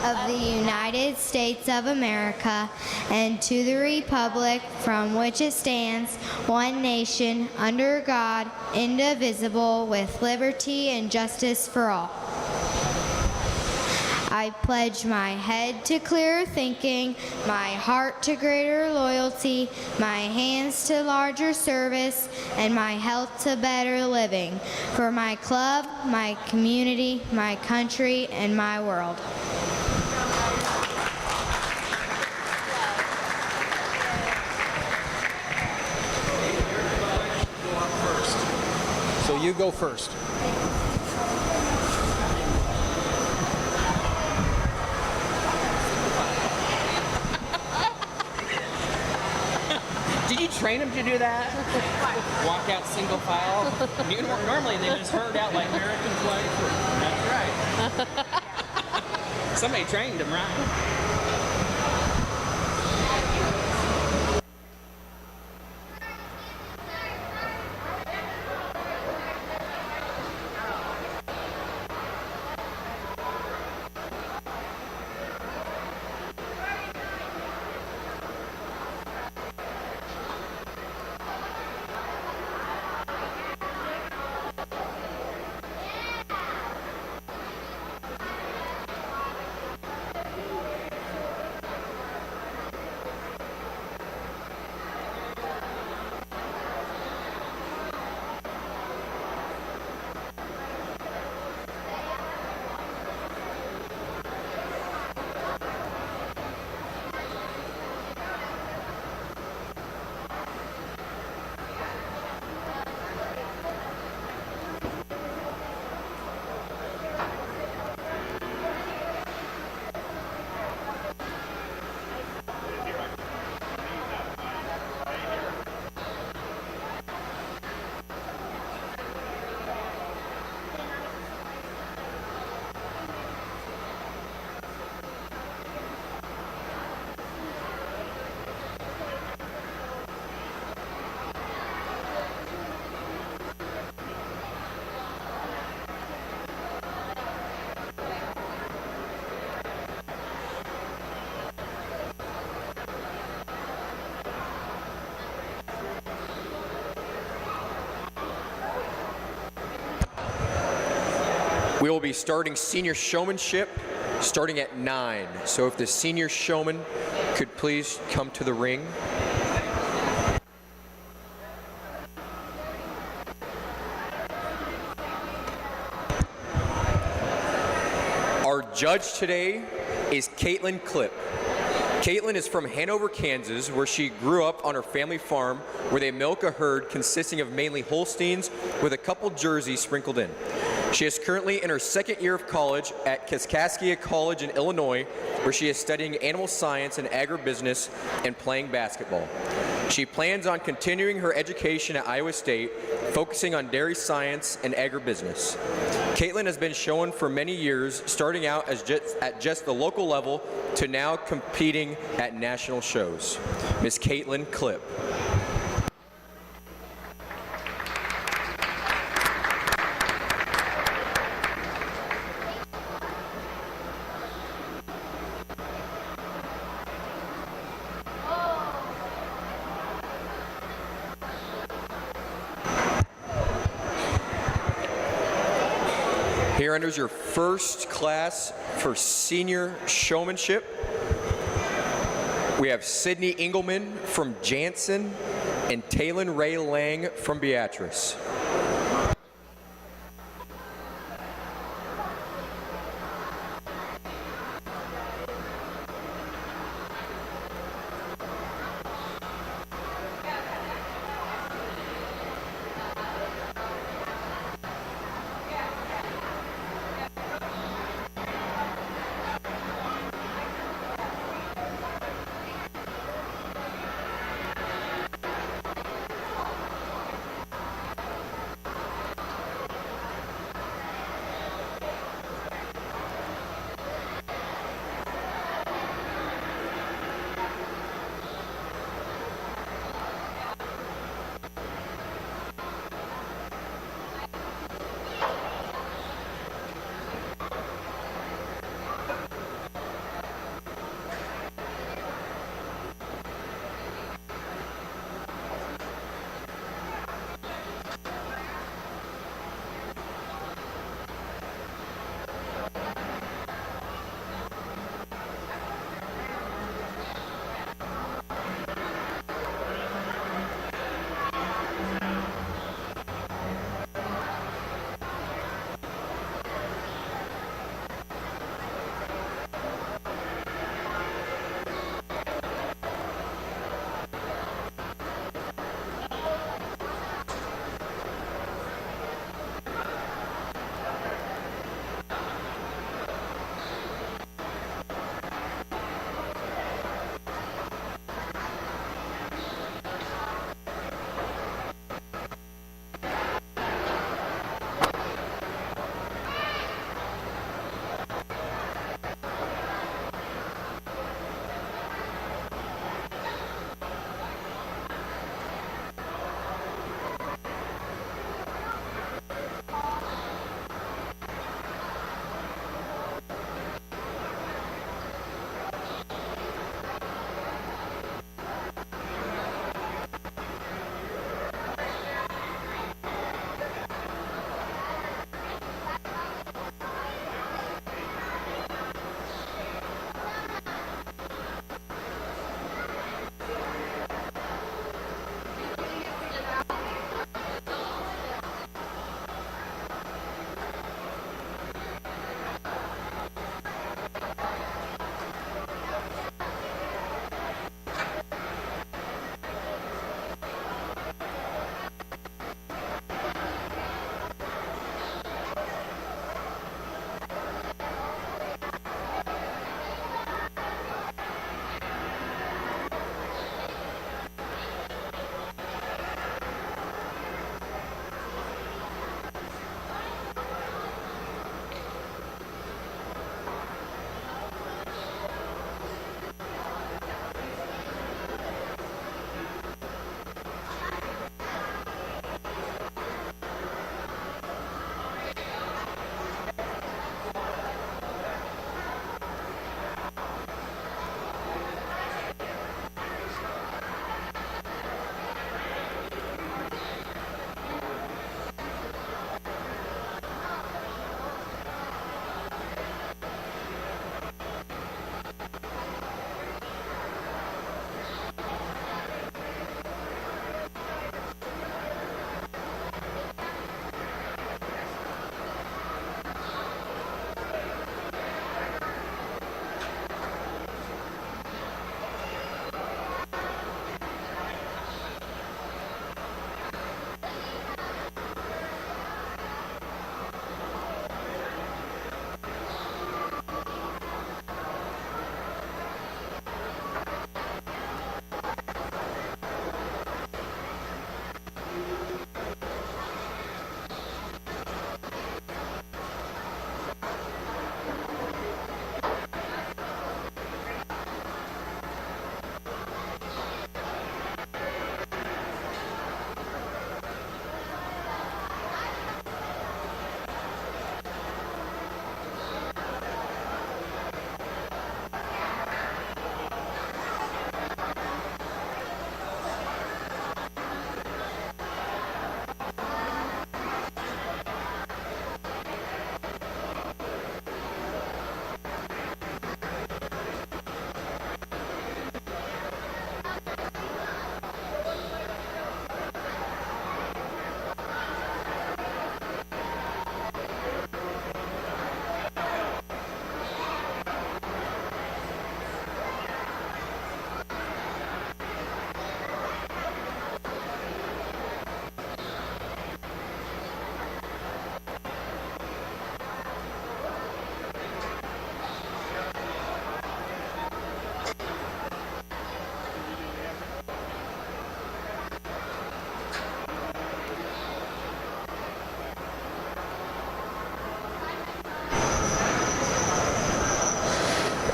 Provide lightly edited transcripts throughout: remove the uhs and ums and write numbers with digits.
of the United States of America and to the republic from which it stands, one nation, under God, indivisible, with liberty and justice for all. I pledge my head to clearer thinking, my heart to greater loyalty, my hands to larger service, and my health to better living, for my club, my community, my country, and my world. So you go first. Did you train them to do that? Walk out single file? Normally they just herd out like American flag. That's right. Somebody trained them, right? We will be starting senior showmanship starting at 9. So if the senior showman could please come to the ring. Our judge today is Caitlin Klipp. Caitlin is from Hanover, Kansas, where she grew up on her family farm where they milk a herd consisting of mainly Holsteins with a couple Jerseys sprinkled in. She is currently in her second year of college at Kaskaskia College in Illinois, where she is studying animal science and agribusiness and playing basketball. She plans on continuing her education at Iowa State, focusing on dairy science and agribusiness. Caitlin has been shown for many years, starting out as at just the local level to now competing at national shows. Ms. Caitlin Klipp. Here enters your first class for senior showmanship. We have Sydney Engelman from Jansen and Talon Ray Lang from Beatrice.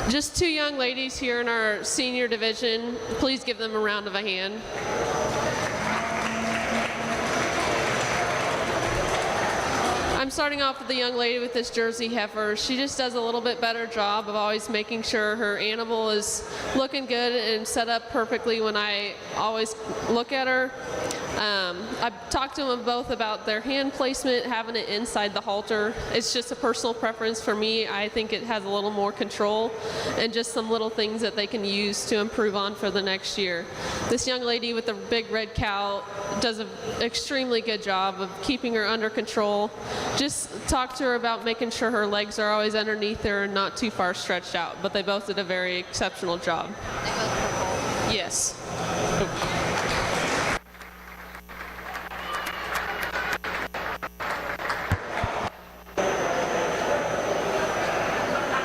Just two young ladies here in our senior division. Please give them a round of a hand. I'm starting off with the young lady with this Jersey heifer. She just does a little bit better job of always making sure her animal is looking good and set up perfectly when I always look at her. I've talked to them both about their hand placement, having it inside the halter. It's just a personal preference for me. I think it has a little more control and just some little things that they can use to improve on for the next year. This young lady with the big red cow does an extremely good job of keeping her under control. Just talk to her about making sure her legs are always underneath her and not too far stretched out, but they both did a very exceptional job. They both purple. Yes.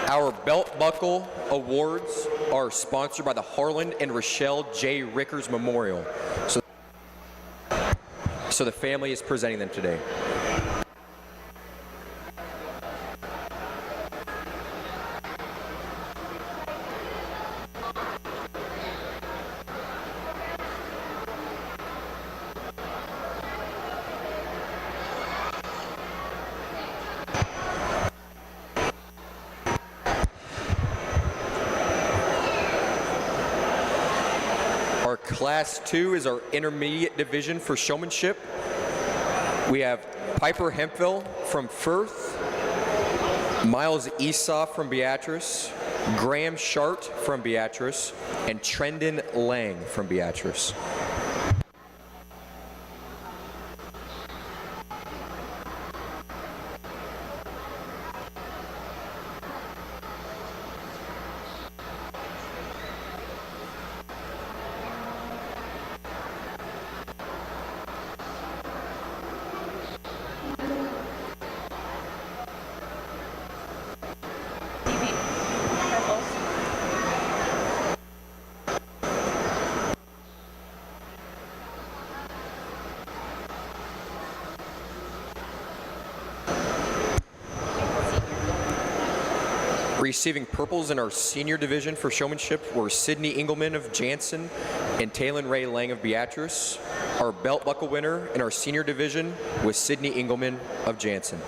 Our belt buckle awards are sponsored by the Harlan and Rochelle J. Rickers Memorial. So the family is presenting them today. Class 2 is our intermediate division for showmanship. We have Piper Hemphill from Firth, Miles Esau from Beatrice, Graham Shart from Beatrice, and Trendon Lang from Beatrice. Receiving purples in our senior division for showmanship were Sydney Engelman of Jansen and Taylon Ray Lang of Beatrice. Our belt buckle winner in our senior division was Sydney Engelman of Jansen.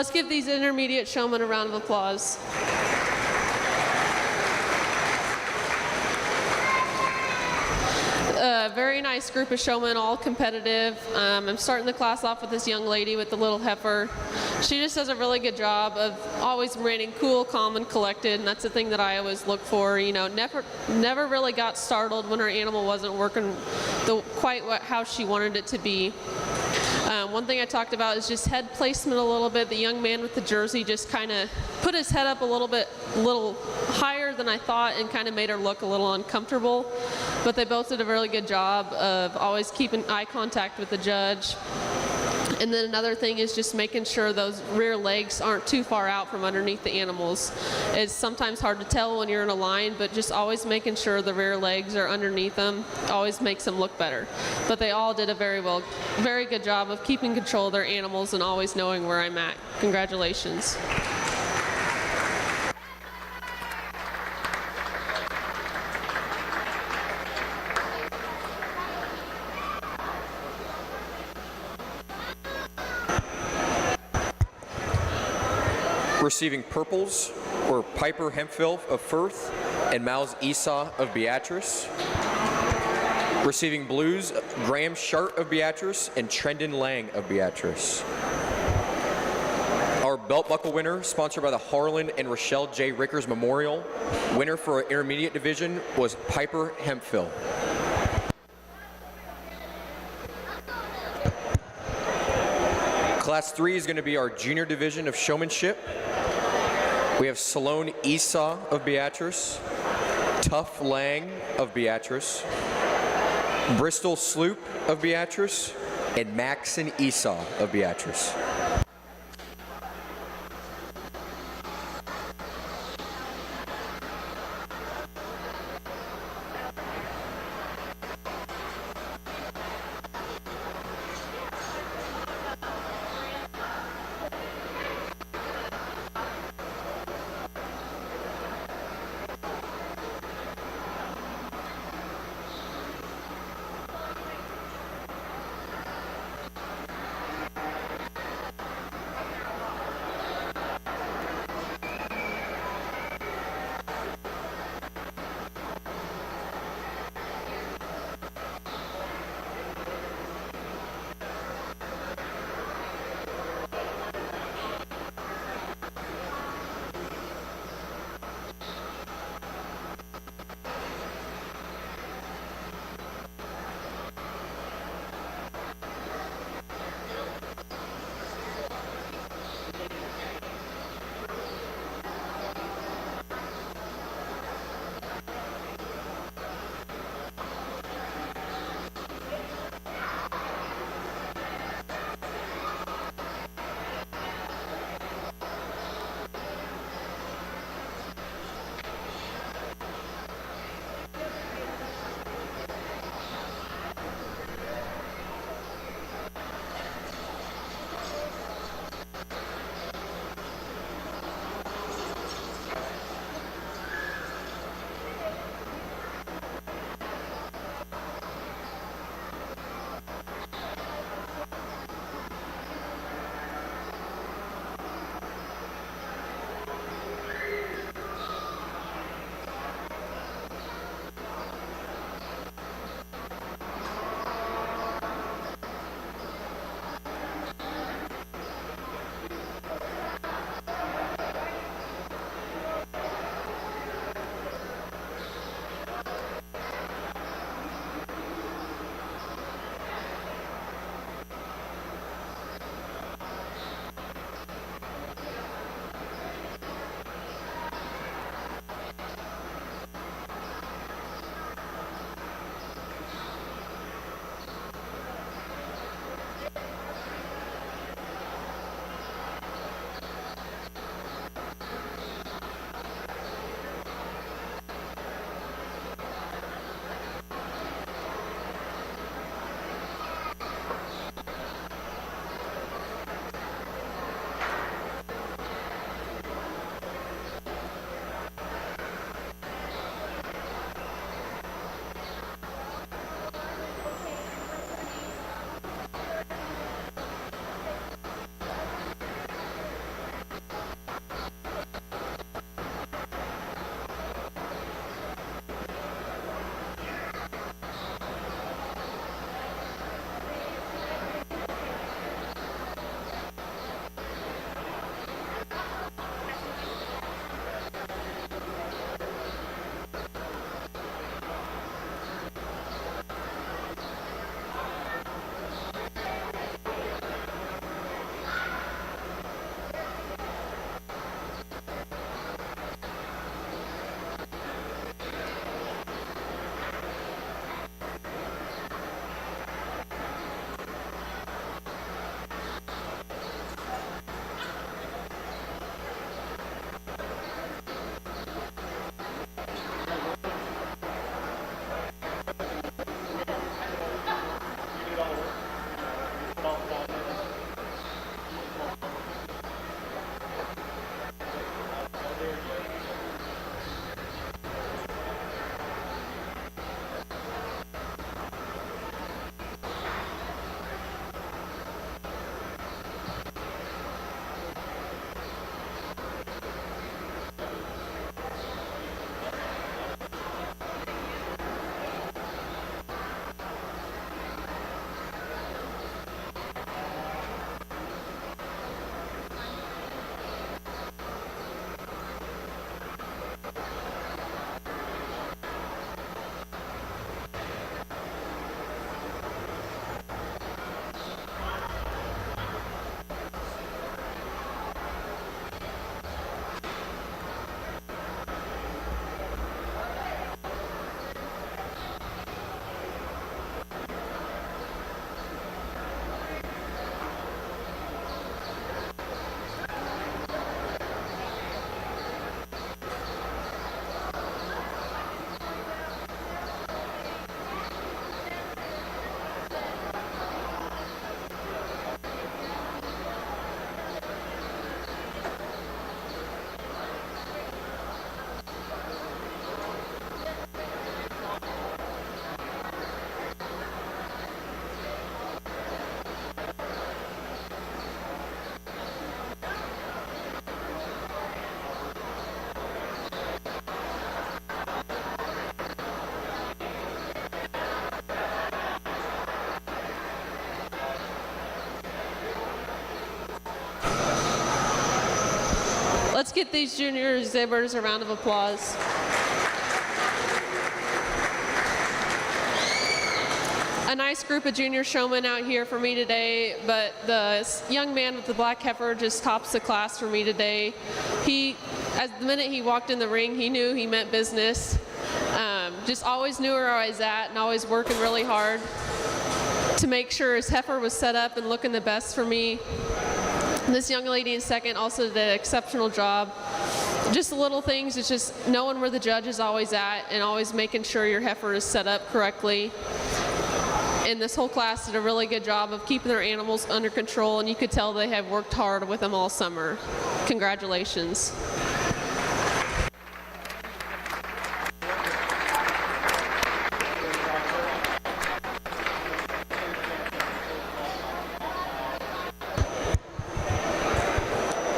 Let's give these intermediate showmen a round of applause. A very nice group of showmen, all competitive. I'm starting the class off with this young lady with the little heifer. She just does a really good job of always remaining cool, calm, and collected, and that's the thing that I always look for. You know, never really got startled when her animal wasn't working quite how she wanted it to be. One thing I talked about is just head placement a little bit. The young man with the jersey just kind of put his head up a little higher than I thought, and kind of made her look a little uncomfortable. But they both did a really good job of always keeping eye contact with the judge. And then another thing is just making sure those rear legs aren't too far out from underneath the animals. It's sometimes hard to tell when you're in a line, but just always making sure the rear legs are underneath them always makes them look better. But they all did a very good job of keeping control of their animals and always knowing where I'm at. Congratulations. Receiving purples were Piper Hemphill of Firth and Miles Esau of Beatrice. Receiving blues, Graham Shart of Beatrice and Trendon Lang of Beatrice. Our belt buckle winner, sponsored by the Harlan and Rochelle J. Rickers Memorial, winner for our intermediate division was Piper Hemphill. Class 3 is going to be our junior division of showmanship. We have Salone Esau of Beatrice, Tuff Lang of Beatrice, Bristol Sloop of Beatrice, and Maxon Esau of Beatrice. get these junior exhibitors a round of applause. A nice group of junior showmen out here for me today, but the young man with the black heifer just tops the class for me today. As the minute he walked in the ring, he knew he meant business. Just always knew where I was at and always working really hard to make sure his heifer was set up and looking the best for me. This young lady in second also did an exceptional job. Just the little things, it's just knowing where the judge is always at and always making sure your heifer is set up correctly. And this whole class did a really good job of keeping their animals under control, and you could tell they have worked hard with them all summer. Congratulations.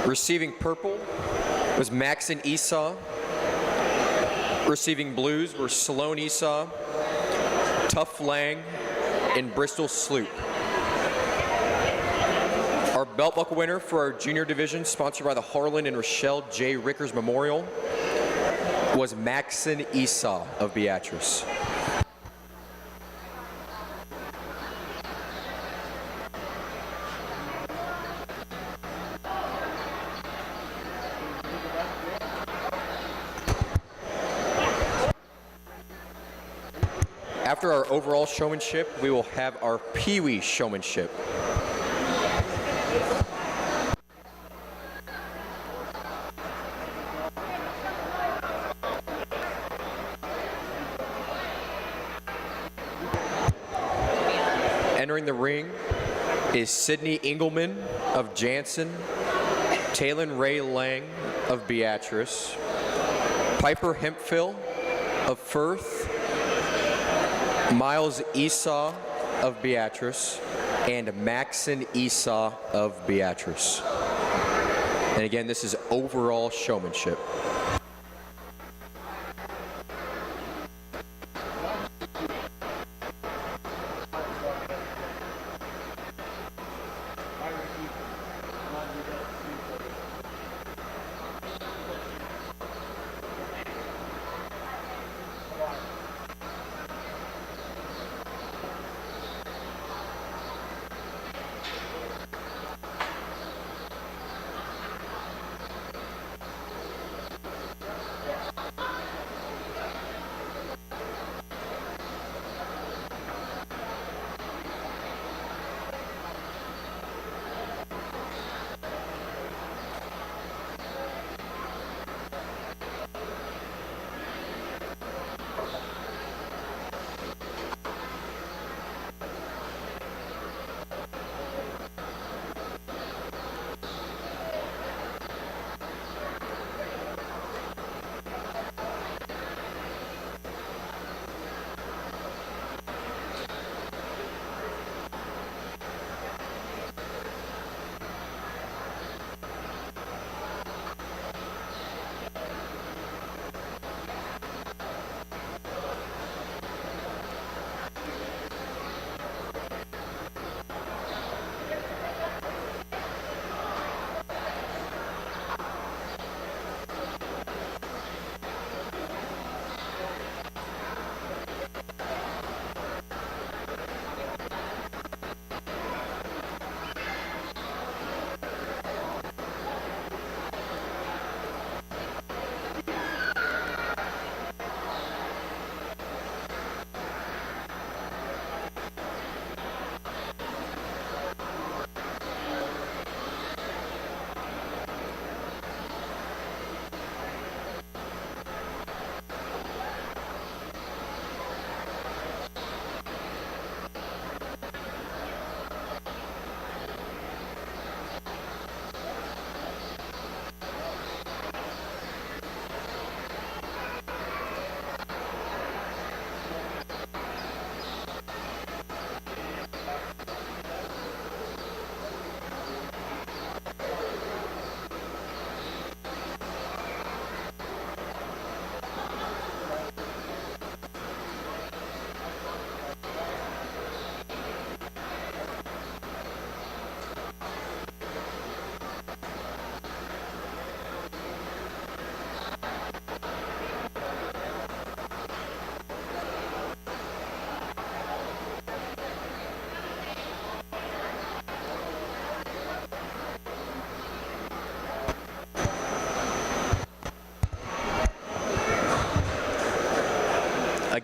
Receiving purple was Maxon Esau. Receiving blues were Sloan Esau, Tough Lang, and Bristol Sloop. Our belt buckle winner for our junior division, sponsored by the Harlan and Rochelle J. Rickers Memorial, was Maxon Esau of Beatrice. After our overall showmanship, we will have our Pee Wee showmanship. Entering the ring is Sydney Engelman of Jansen, Talon Ray Lang of Beatrice, Piper Hemphill of Firth, Miles Esau of Beatrice, and Maxon Esau of Beatrice. And again, this is overall showmanship.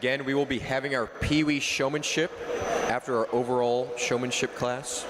again, we will be having our Pee Wee showmanship after our overall showmanship class.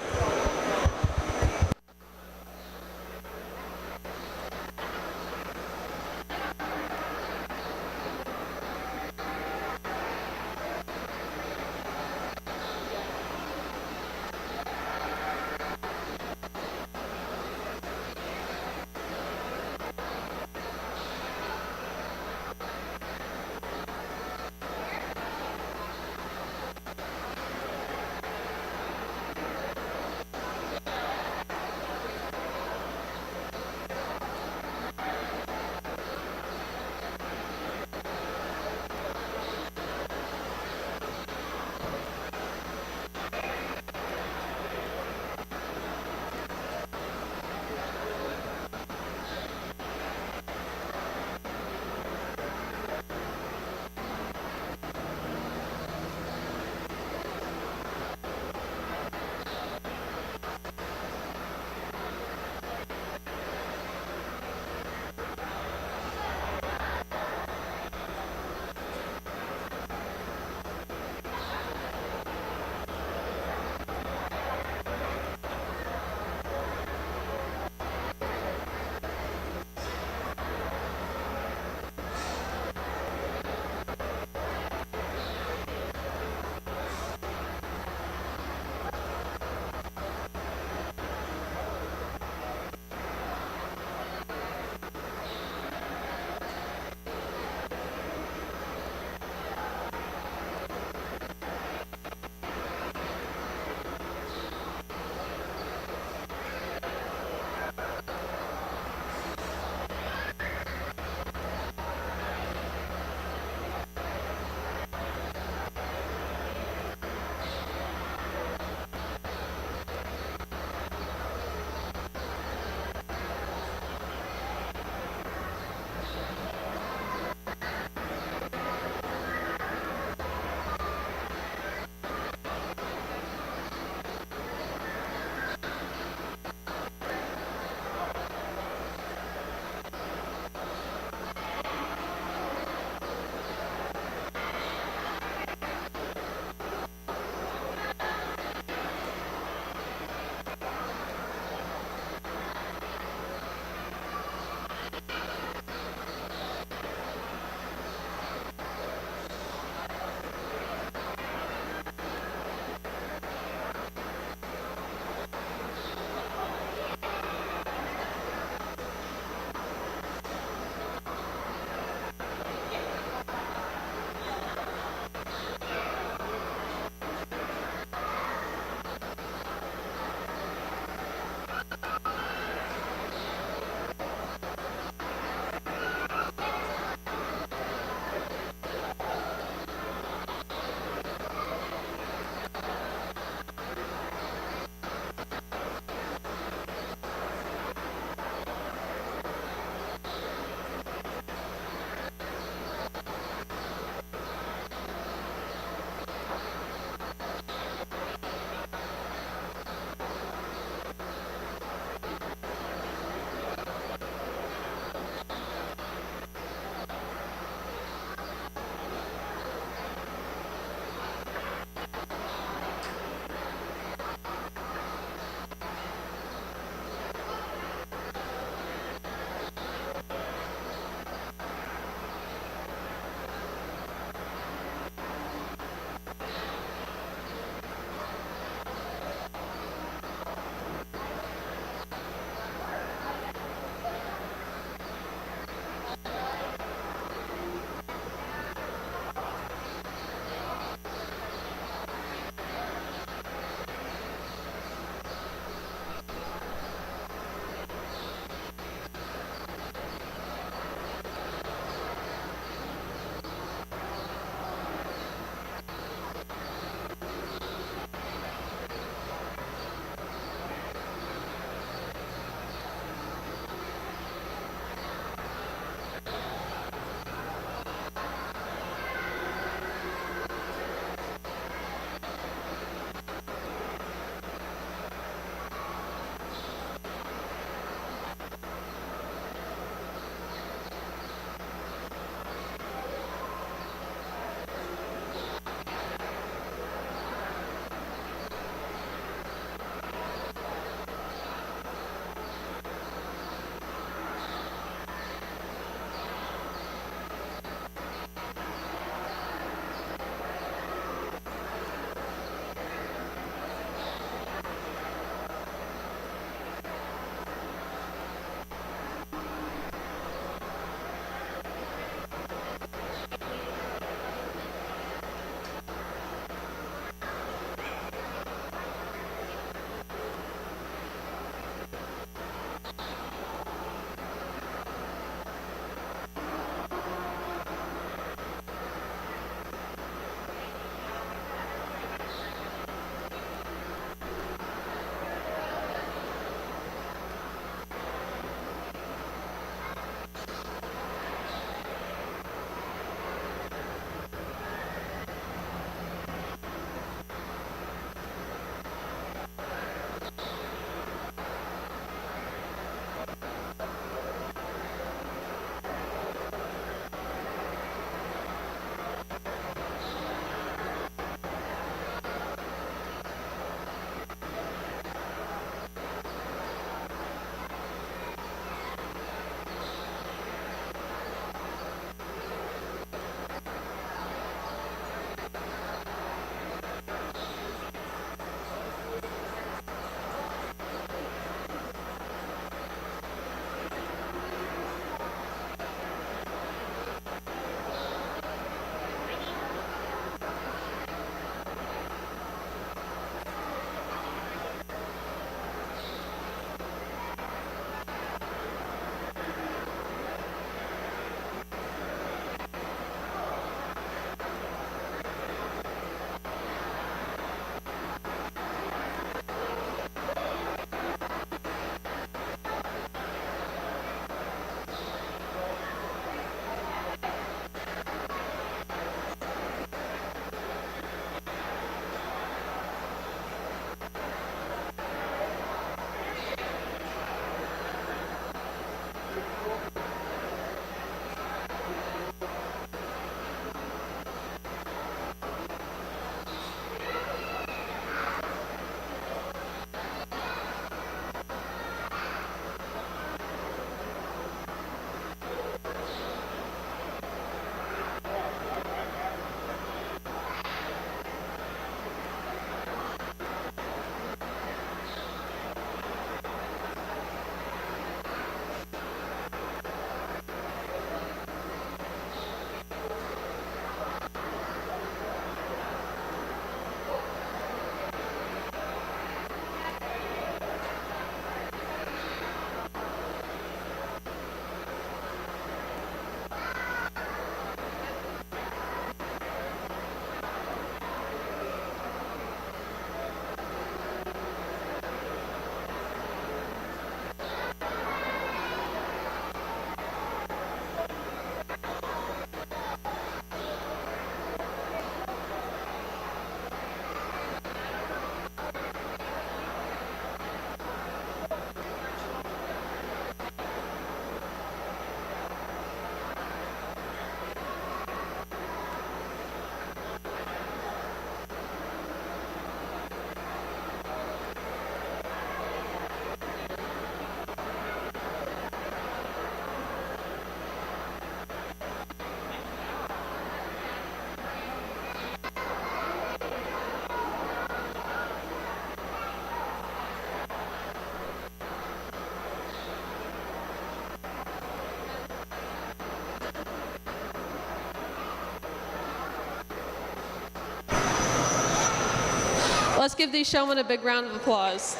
Let's give these showmen a big round of applause.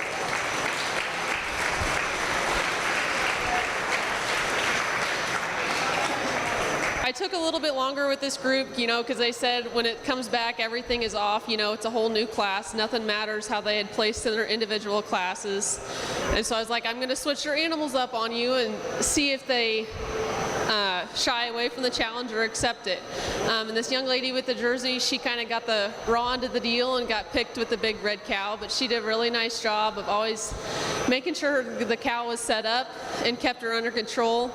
I took a little bit longer with this group, because they said when it comes back, everything is off. It's a whole new class. Nothing matters how they had placed in their individual classes. And so I was like, I'm going to switch your animals up on you and see if they shy away from the challenge or accept it. And this young lady with the jersey, she kind of got the raw end of the deal and got picked with the big red cow, but she did a really nice job of always making sure the cow was set up and kept her under control.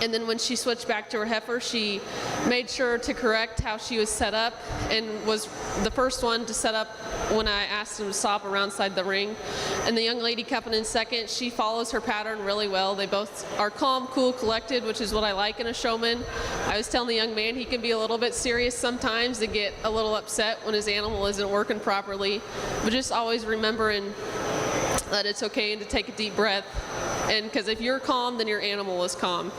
And then when she switched back to her heifer, she made sure to correct how she was set up and was the first one to set up when I asked him to stop around side the ring. And the young lady coming in second, she follows her pattern really well. They both are calm, cool, collected, which is what I like in a showman. I was telling the young man he can be a little bit serious sometimes and get a little upset when his animal isn't working properly, but just always remembering that it's okay and to take a deep breath. And because if you're calm, then your animal is calm.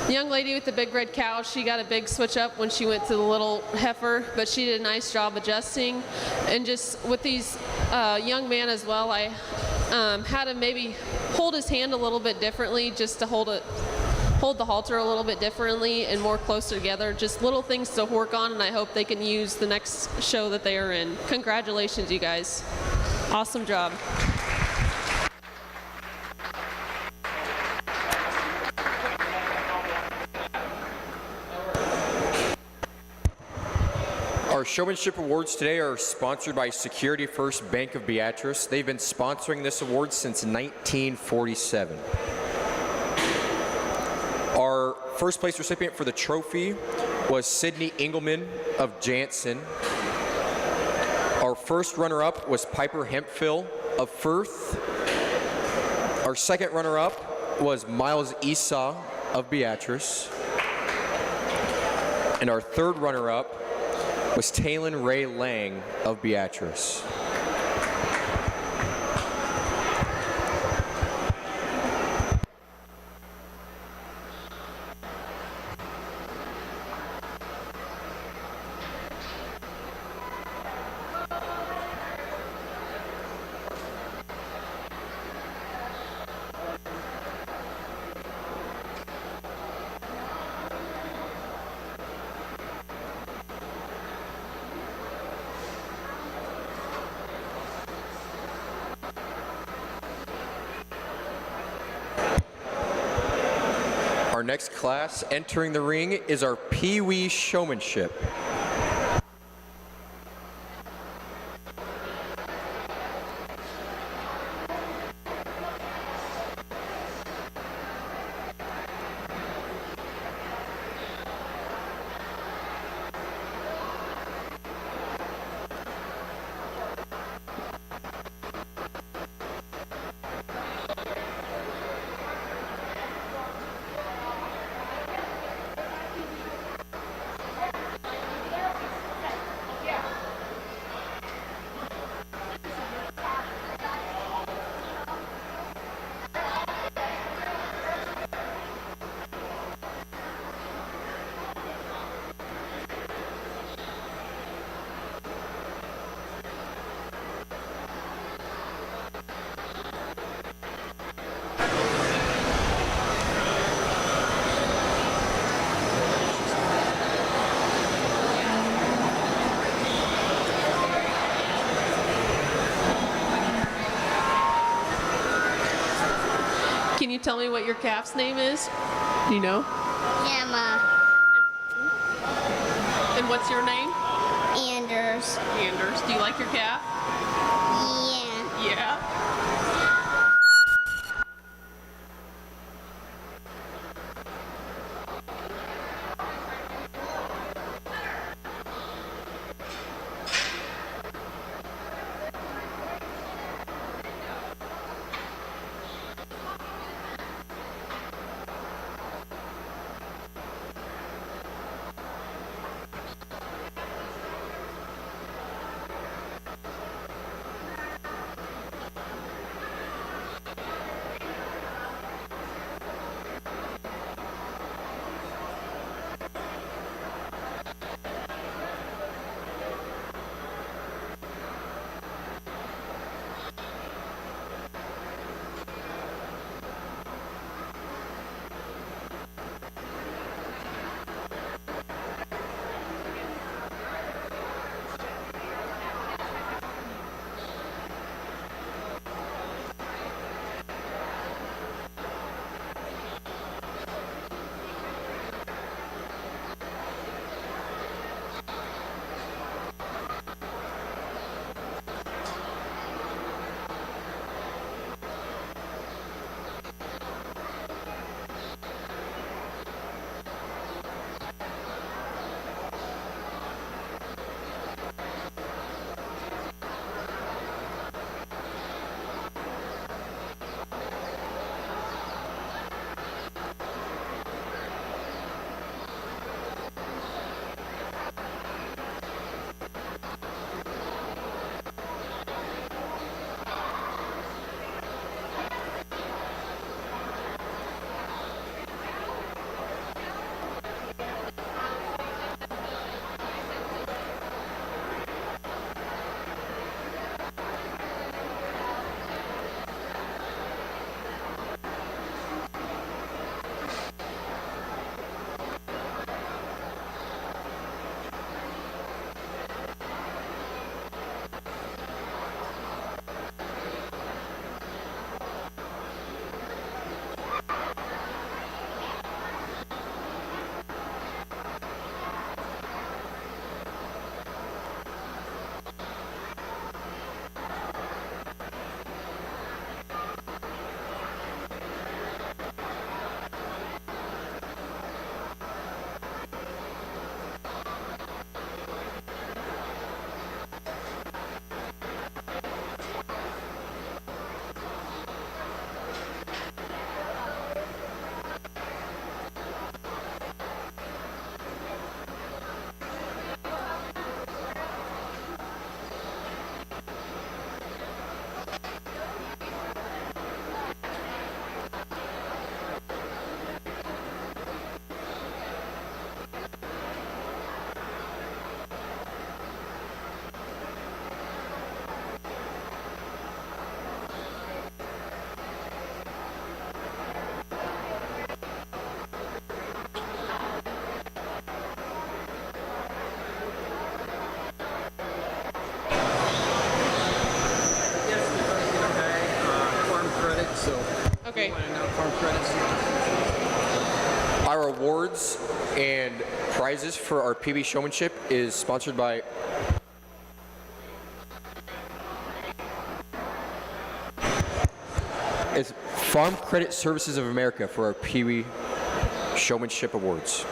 The young lady with the big red cow, she got a big switch up when she went to the little heifer, but she did a nice job adjusting. And just with these young man as well, I had him maybe hold his hand a little bit differently, just to hold the halter a little bit differently and more closer together. Just little things to work on, and I hope they can use the next show that they are in. Congratulations, you guys. Awesome job. Our showmanship awards today are sponsored by Security First Bank of Beatrice. They've been sponsoring this award since 1947. Our first place recipient for the trophy was Sydney Engelman of Jansen. Our first runner-up was Piper Hemphill of Firth. Our second runner-up was Miles Esau of Beatrice. And our third runner-up was Talon Ray Lang of Beatrice. Our next class entering the ring is our Pee Wee Showmanship. Can you tell me what your calf's name is? Do you know? Emma. And what's your name? Anders. Anders. Do you like your calf? Yeah. Yeah. Okay. Our awards and prizes for our PB showmanship is sponsored by it's Farm Credit Services of America for our PB showmanship awards.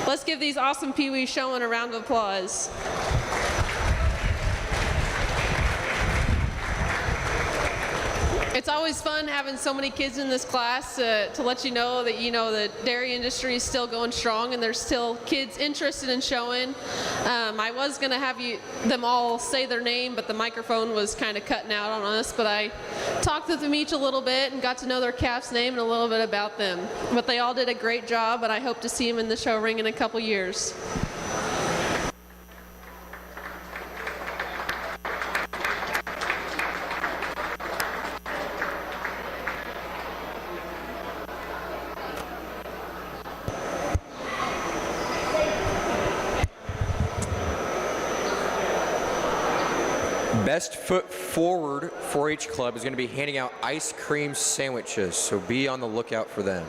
Let's give these awesome Pee Wee showmen a round of applause. It's always fun having so many kids in this class to let you know that the dairy industry is still going strong and there's still kids interested in showing. I was going to have them all say their name, but the microphone was kind of cutting out on us. But I talked with them each a little bit and got to know their calf's name and a little bit about them. But they all did a great job, and I hope to see them in the show ring in a couple years. Best Foot Forward 4-H Club is going to be handing out ice cream sandwiches, so be on the lookout for them.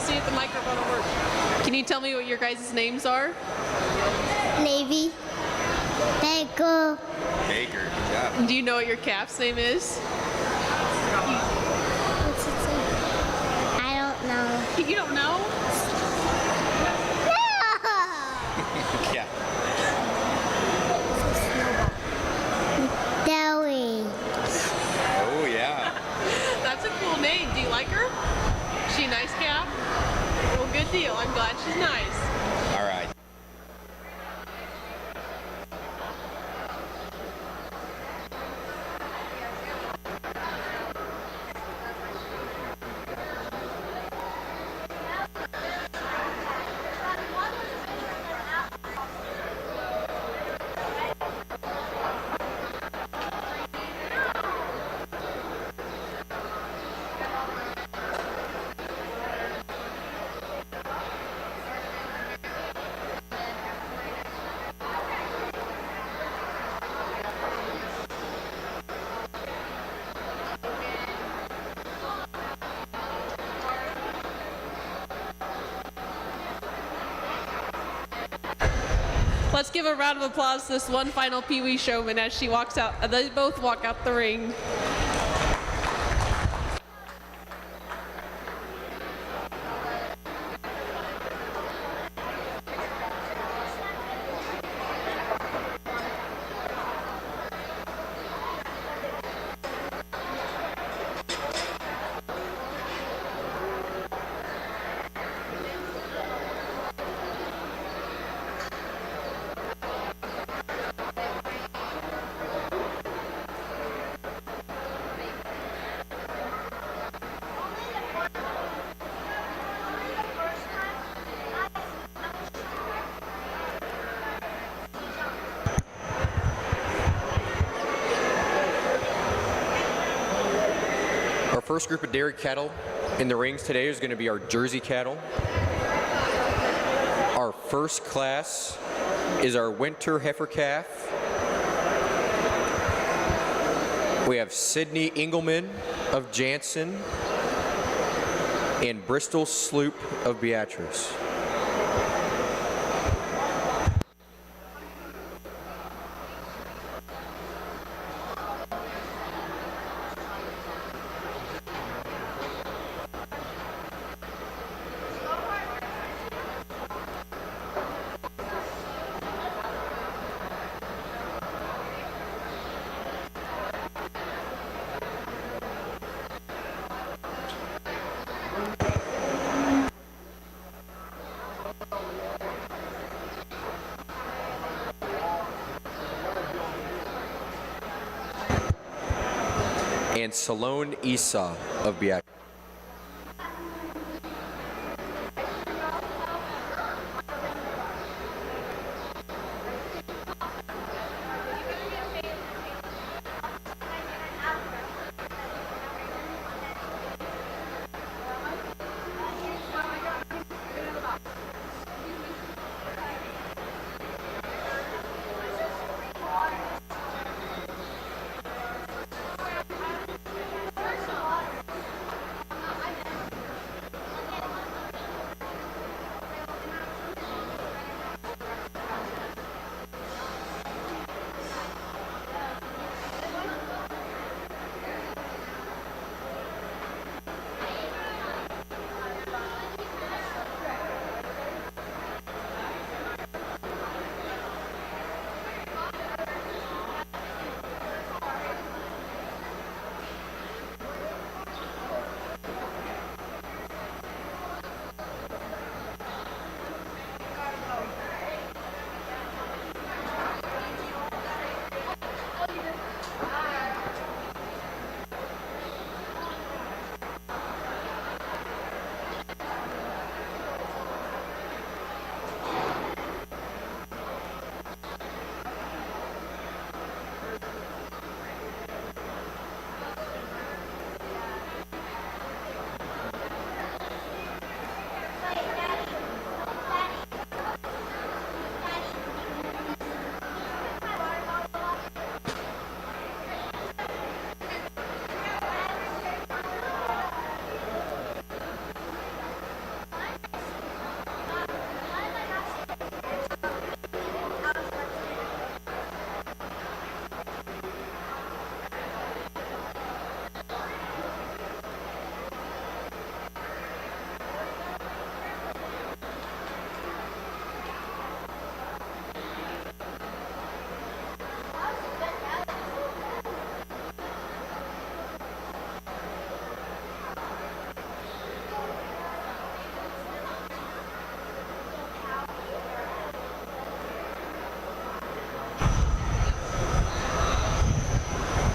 See if the microphone will work. Can you tell me what your guys' names are? Navy. Baker. Baker, good job. Do you know what your calf's name is? What's it say? I don't know. You don't know? Yeah. Deli. Oh, yeah. That's a cool name. Do you like her? Is she a nice calf? Well, good deal. I'm glad she's nice. All right. Let's give a round of applause to this one final Pee Wee showman as she walks out. They both walk out the ring. Our first group of dairy cattle in the rings today is going to be our Jersey cattle. Our first class is our winter heifer calf. We have Sydney Engelman of Jansen and Bristol Sloop of Beatrice. And Salone Esau of Beatrice.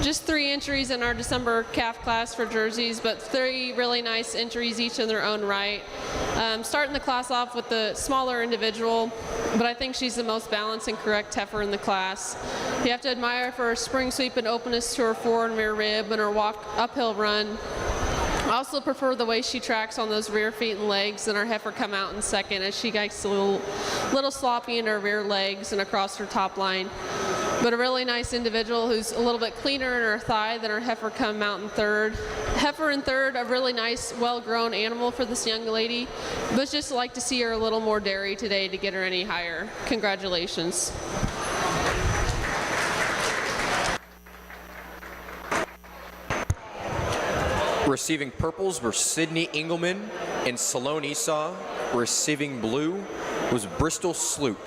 Just 3 entries in our December calf class for jerseys, but 3 really nice entries each in their own right. Starting the class off with the smaller individual, but I think she's the most balanced and correct heifer in the class. You have to admire for her spring sweep and openness to her fore and rear rib and her walk uphill run. I also prefer the way she tracks on those rear feet and legs, and our heifer come out in second as she gets a little sloppy in her rear legs and across her top line. But a really nice individual who's a little bit cleaner in her thigh than her heifer come out in third. Heifer in third, a really nice, well-grown animal for this young lady, but just like to see her a little more dairy today to get her any higher. Congratulations. Receiving purples were Sydney Engelman and Salone Esau. Receiving blue was Bristol Sloop.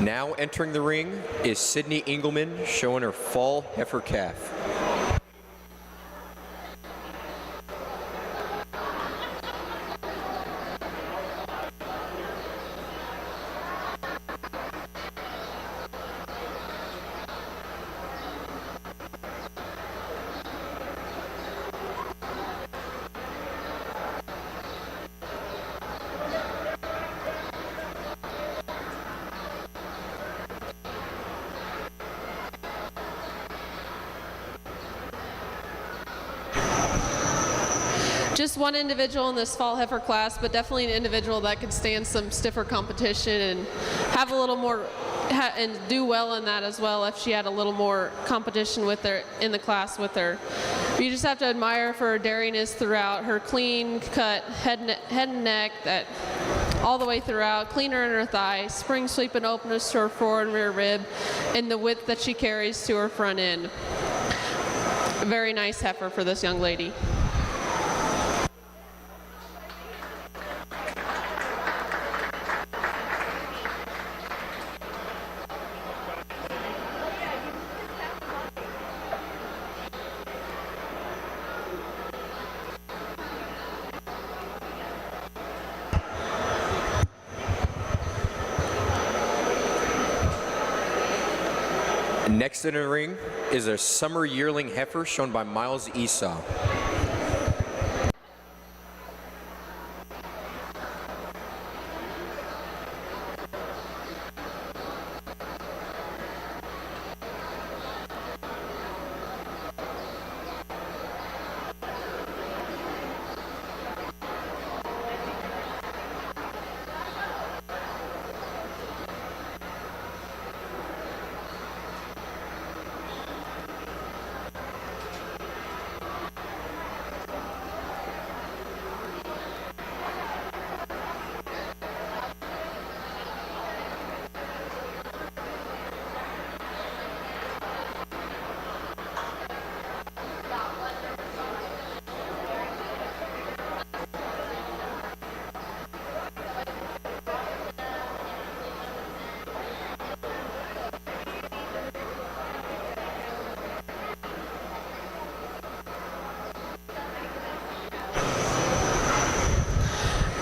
Now entering the ring is Sydney Engelman, showing her fall heifer calf. just one individual in this fall heifer class, but definitely an individual that could stand some stiffer competition and have a little more and do well in that as well if she had a little more competition with her in the class with her. You just have to admire her for her daringness throughout, her clean cut head and neck that all the way throughout, cleaner in her thigh, spring sweep and openness to her forward and rear rib, and the width that she carries to her front end. A very nice heifer for this young lady. Next in the ring is a summer yearling heifer shown by Miles Esau.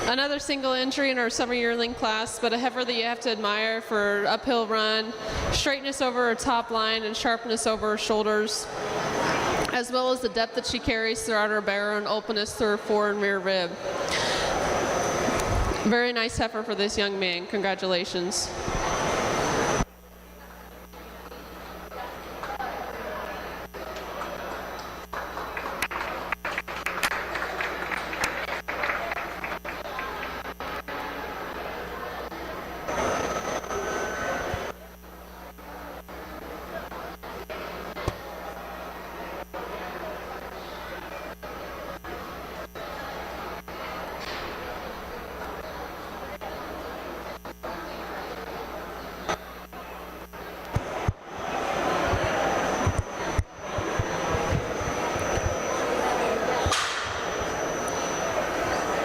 Another single entry in our summer yearling class, but a heifer that you have to admire for uphill run, straightness over her top line, and sharpness over her shoulders, as well as the depth that she carries throughout her barrow and openness through her forward and rear rib. Very nice heifer for this young man. Congratulations.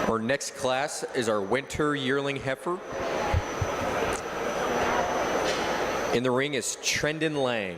Our next class is our winter yearling heifer. In the ring is Trendon Lang.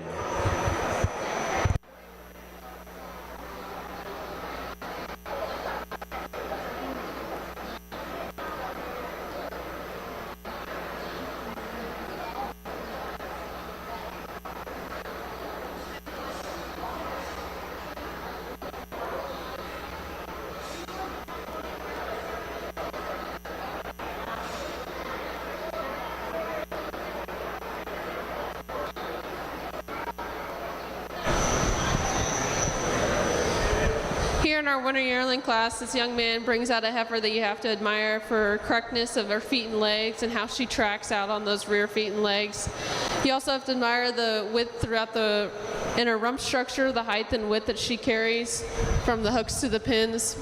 Here in our winter yearling class, this young man brings out a heifer that you have to admire for correctness of her feet and legs and how she tracks out on those rear feet and legs. You also have to admire the width throughout the inner rump structure, the height and width that she carries from the hooks to the pins,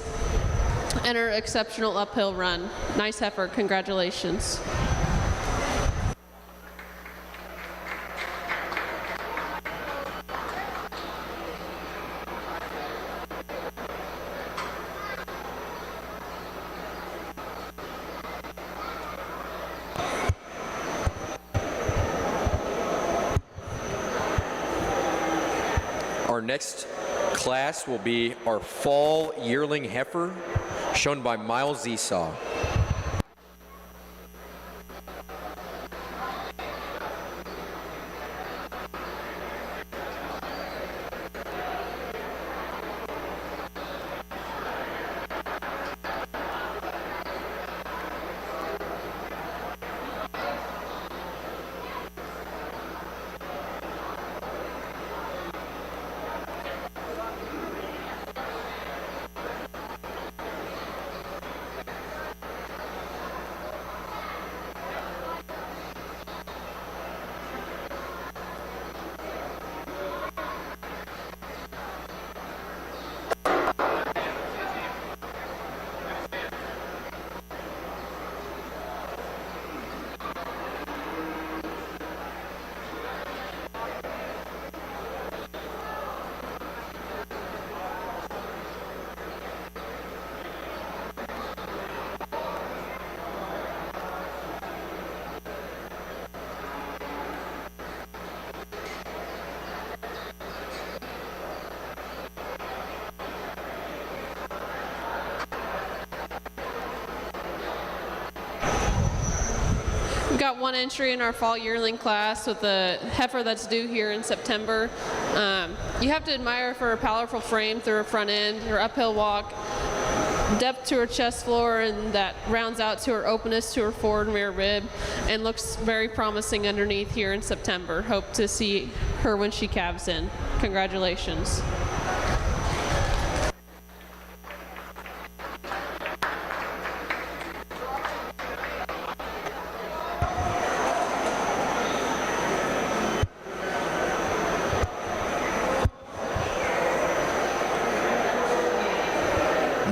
and her exceptional uphill run. Nice heifer, congratulations. Our next class will be our fall yearling heifer, shown by Miles Esau. We've got one entry in our fall yearling class with a heifer that's due here in September. You have to admire her powerful frame through her front end, her uphill walk, depth to her chest floor, and that rounds out to her openness to her forward and rear rib, and looks very promising underneath here in September. Hope to see her when she calves in. Congratulations.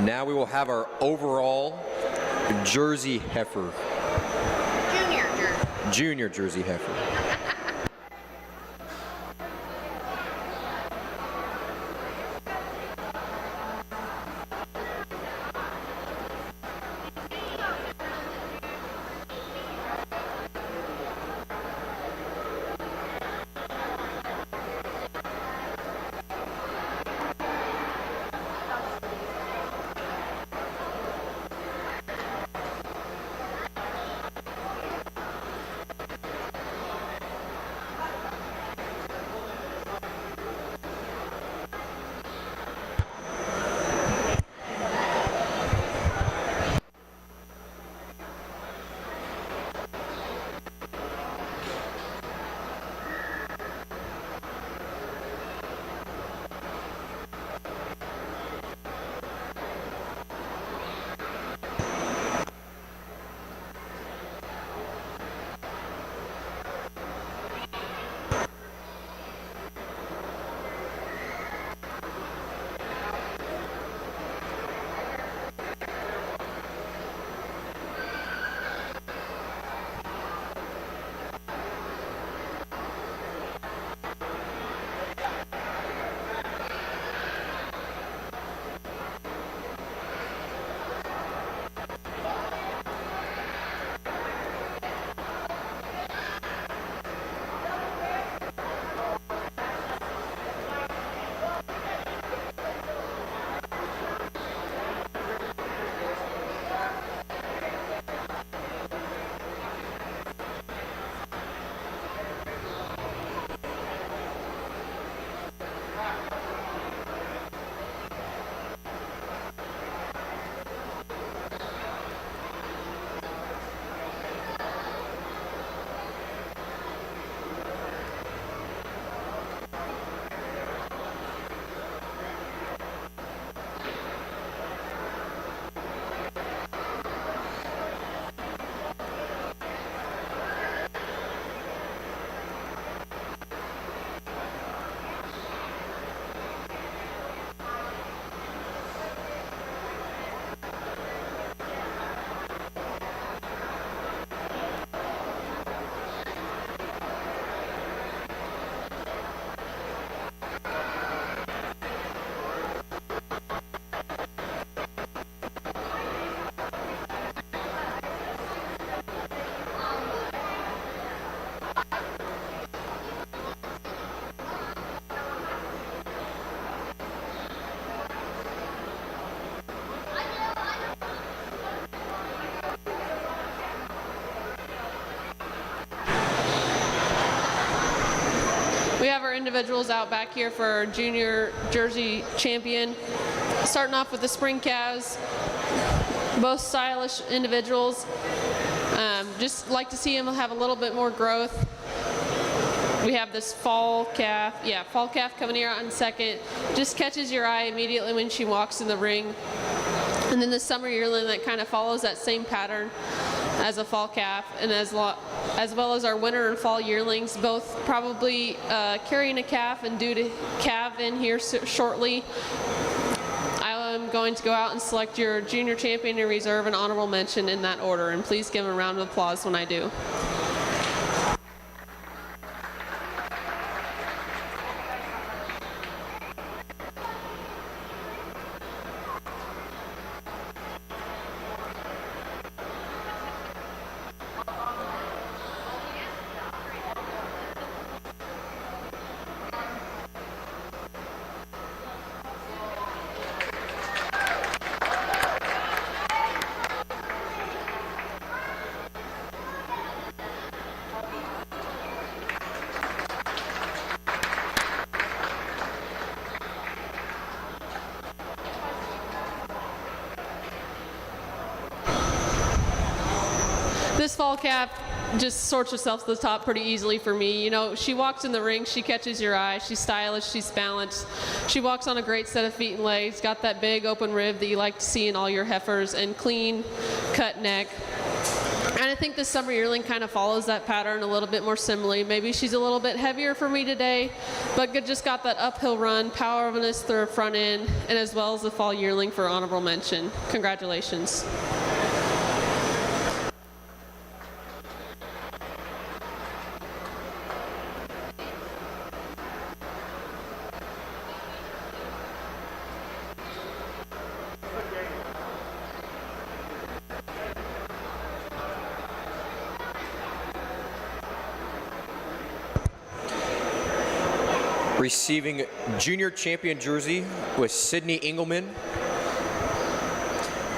Now we will have our overall Jersey heifer. Junior Jersey heifer. We have our individuals out back here for our junior Jersey champion. Starting off with the spring calves, both stylish individuals. Just like to see them have a little bit more growth. We have this fall calf coming here out in second. Just catches your eye immediately when she walks in the ring. And then the summer yearling that kind of follows that same pattern as a fall calf, and as well as our winter and fall yearlings, both probably carrying a calf and due to calve in here shortly. I'm going to go out and select your junior champion in reserve and honorable mention in that order, and please give them a round of applause when I do. This fall calf just sorts herself to the top pretty easily for me. You know, she walks in the ring, she catches your eye, she's stylish, she's balanced. She walks on a great set of feet and legs, got that big open rib that you like to see in all your heifers, and clean cut neck. And I think this summer yearling kind of follows that pattern a little bit more similarly. Maybe she's a little bit heavier for me today, but just got that uphill run, powerfulness through her front end, and as well as the fall yearling for honorable mention. Congratulations. Receiving junior champion jersey was Sydney Engelman.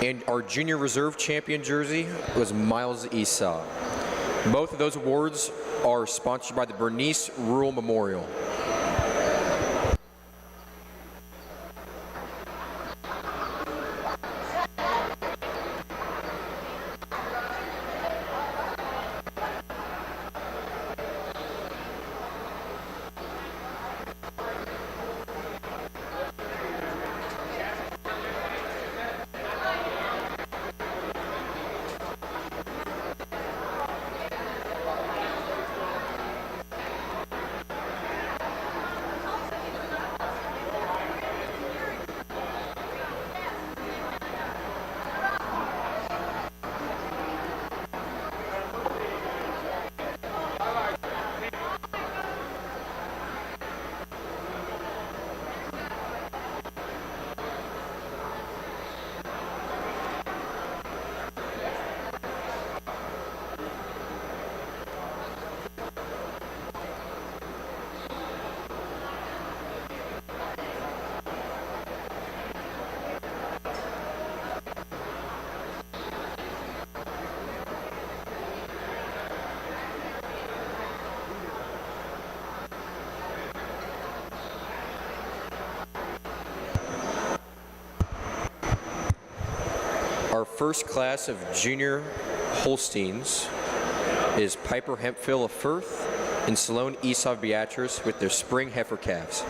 And our junior reserve champion jersey was Miles Esau. Both of those awards are sponsored by the Bernice Rural Memorial. Our first class of junior Holsteins is Piper Hemphill of Firth and Salone Esau of Beatrice with their spring heifer calves.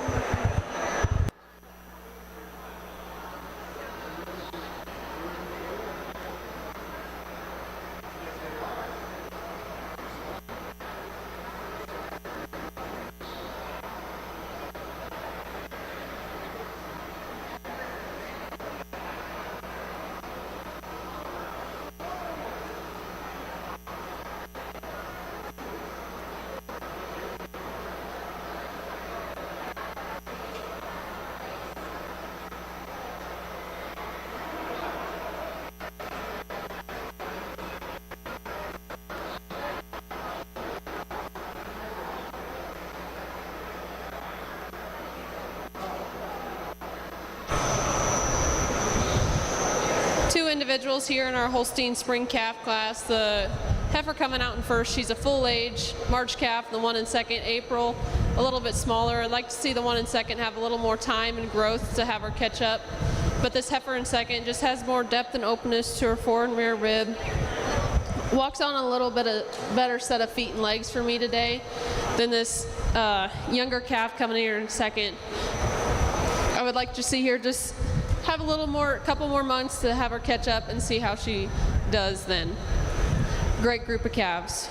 Two individuals here in our Holstein spring calf class. The heifer coming out in first, she's a full age March calf. The one in second, April, a little bit smaller. I'd like to see the one in second have a little more time and growth to have her catch up. But this heifer in second just has more depth and openness to her forward and rear rib. Walks on a little bit of better set of feet and legs for me today than this younger calf coming here in second. I would like to see her just have a couple more months to have her catch up and see how she does then. Great group of calves.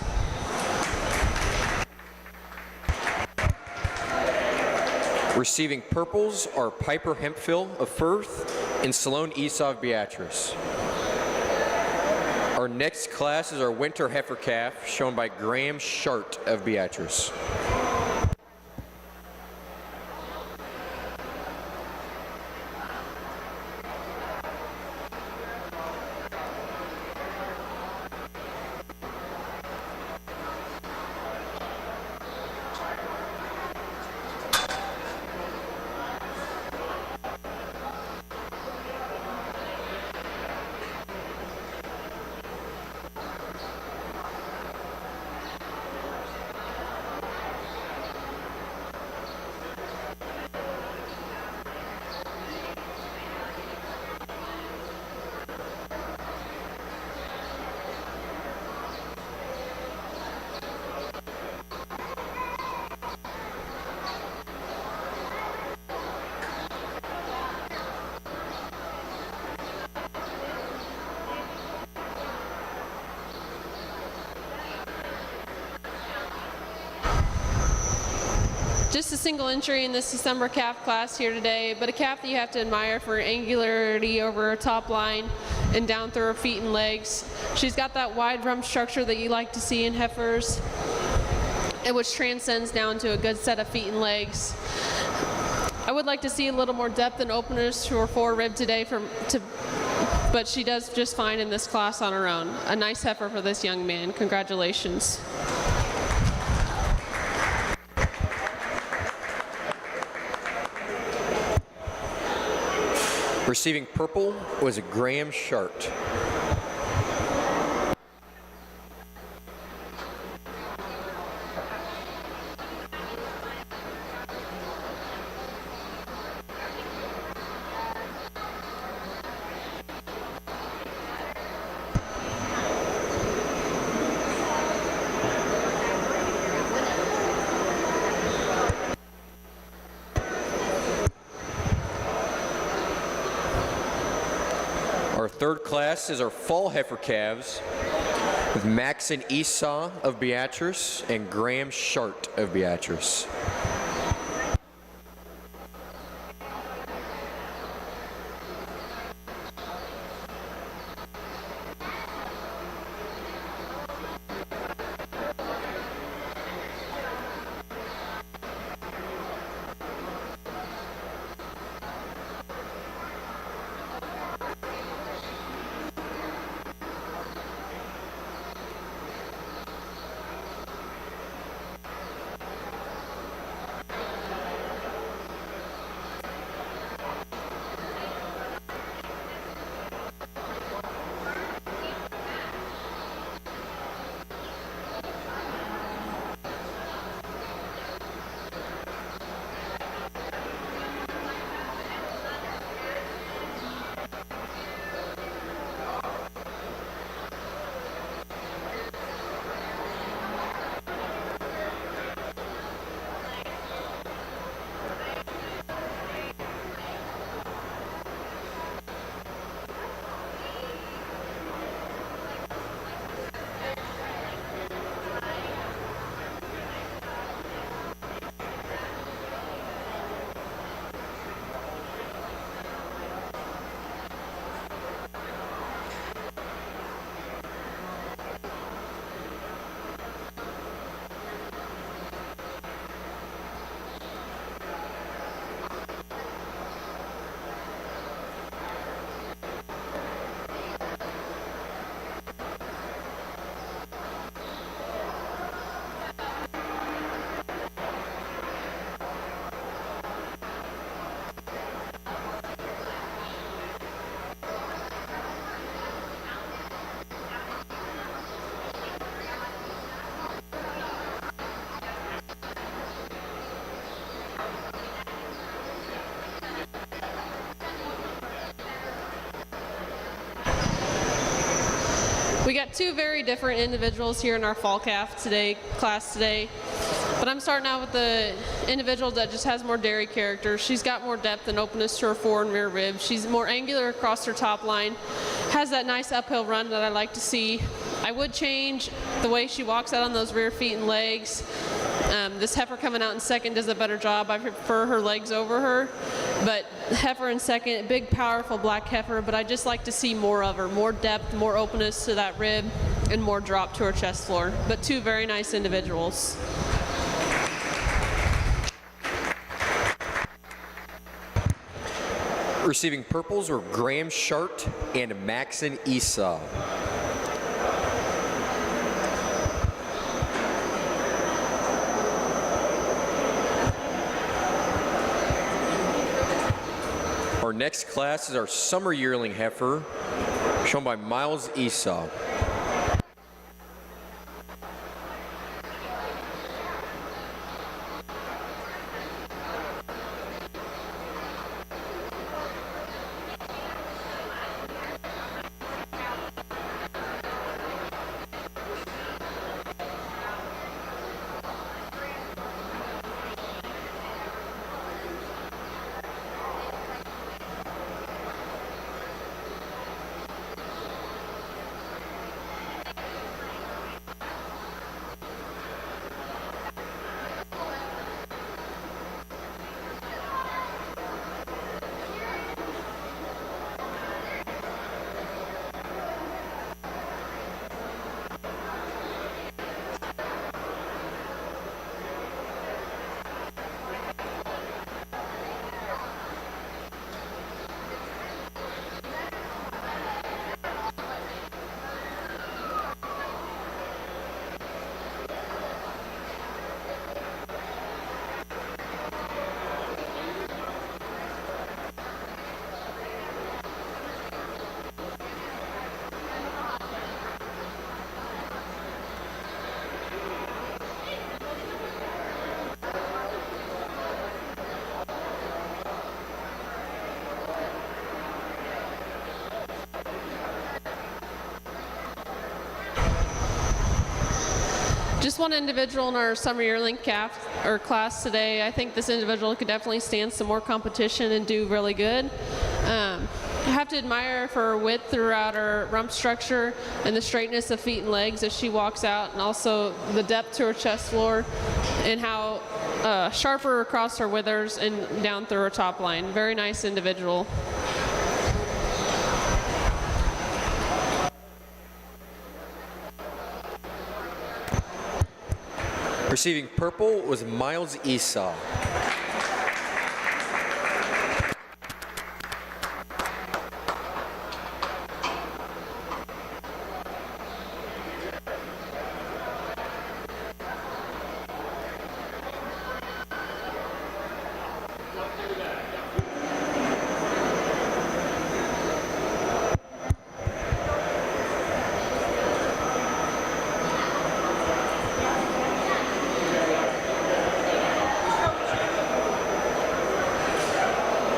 Receiving purples are Piper Hemphill of Firth and Salone Esau of Beatrice. Our next class is our winter heifer calf, shown by Graham Shart of Beatrice. Just a single entry in this December calf class here today, but a calf that you have to admire for angularity over her top line and down through her feet and legs. She's got that wide rump structure that you like to see in heifers, and which transcends down to a good set of feet and legs. I would like to see a little more depth and openness to her forerib today, but she does just fine in this class on her own. A nice heifer for this young man. Congratulations. Receiving purple was a Graham Shart. Our third class is our fall heifer calves with Max and Esau of Beatrice and Graham Shart of Beatrice. We got two very different individuals here in our fall calf class today. But I'm starting out with the individual that just has more dairy character. She's got more depth and openness to her fore and rear ribs. She's more angular across her top line, has that nice uphill run that I like to see. I would change the way she walks out on those rear feet and legs. This heifer coming out in second does a better job. I prefer her legs over her. But heifer in second, big, powerful black heifer, but I just like to see more of her, more depth, more openness to that rib, and more drop to her chest floor. But two very nice individuals. Receiving purples were Graham Shart and Maxon Esau. Our next class is our summer yearling heifer, shown by Miles Esau. Just one individual in our summer yearling class today. I think this individual could definitely stand some more competition and do really good. I have to admire her for her width throughout her rump structure and the straightness of feet and legs as she walks out, and also the depth to her chest floor and how sharper across her withers and down through her top line. Very nice individual. Receiving purple was Miles Esau.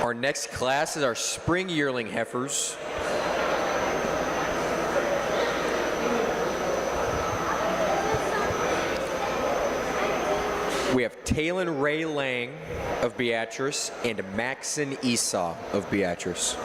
Our next class is our spring yearling heifers. We have Talon Ray Lang of Beatrice and Maxon Esau of Beatrice.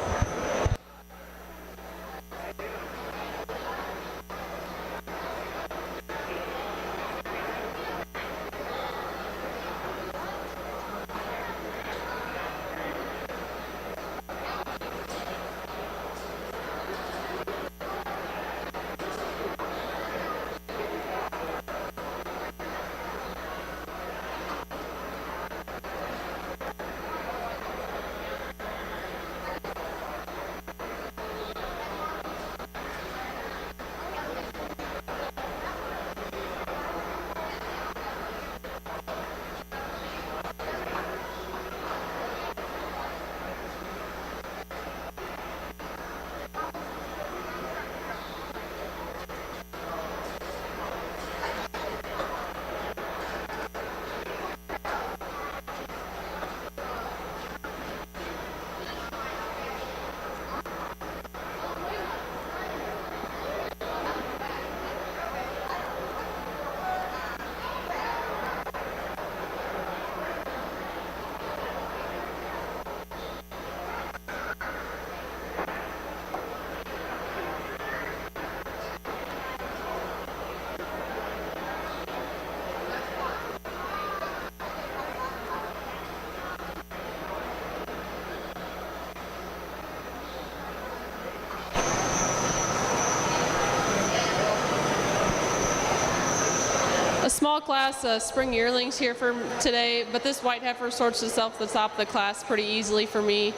A small class, spring yearlings here for today, but this white heifer sorts herself at the top of the class pretty easily for me.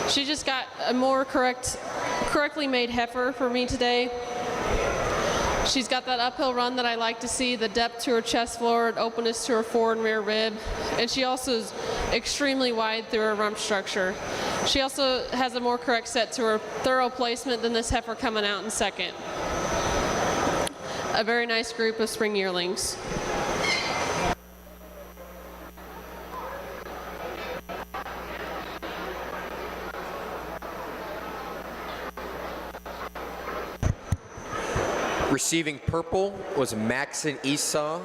She just got a more correctly made heifer for me today. She's got that uphill run that I like to see, the depth to her chest floor, openness to her forward and rear rib, and she also is extremely wide through her rump structure. She also has a more correct set to her thorough placement than this heifer coming out in second. A very nice group of spring yearlings. Receiving purple was Maxon Esau.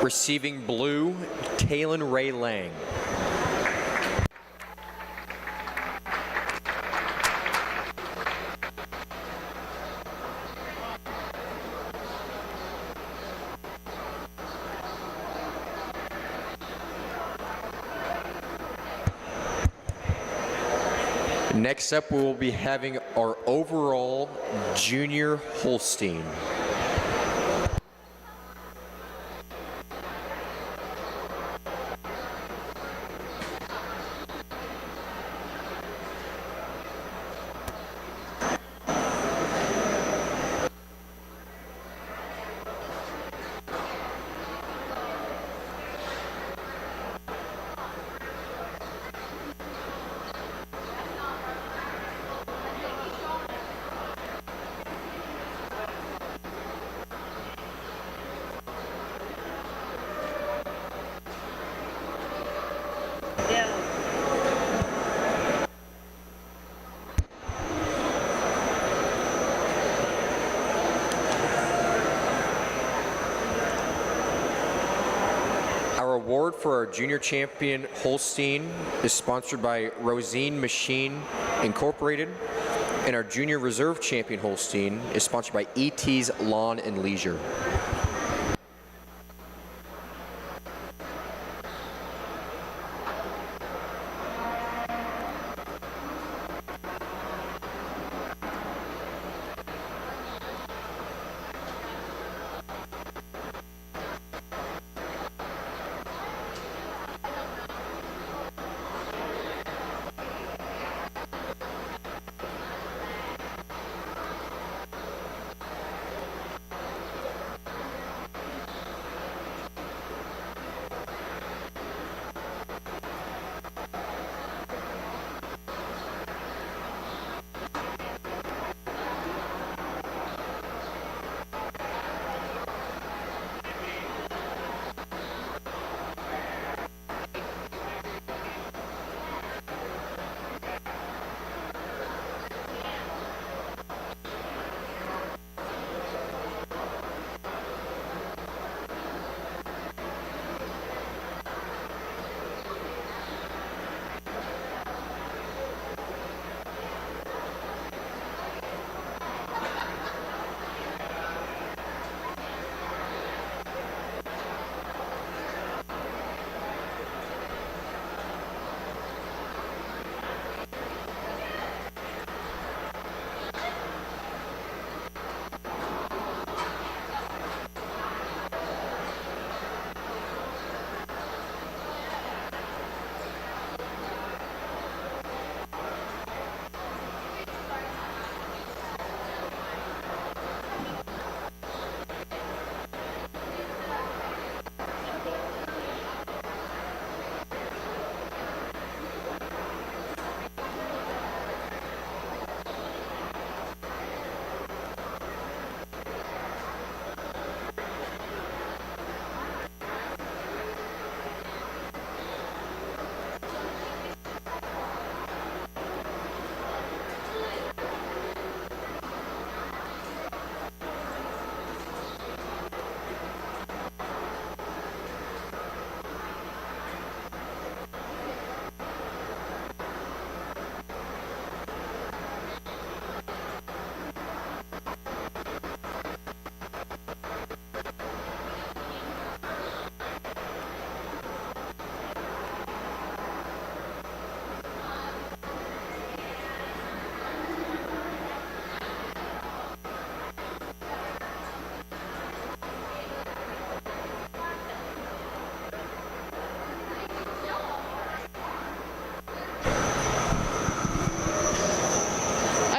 Receiving blue, Talon Ray Lang. Next up, we will be having our overall junior Holstein. award for our junior champion Holstein is sponsored by Rosine Machine Incorporated, and our junior reserve champion Holstein is sponsored by ET's Lawn and Leisure.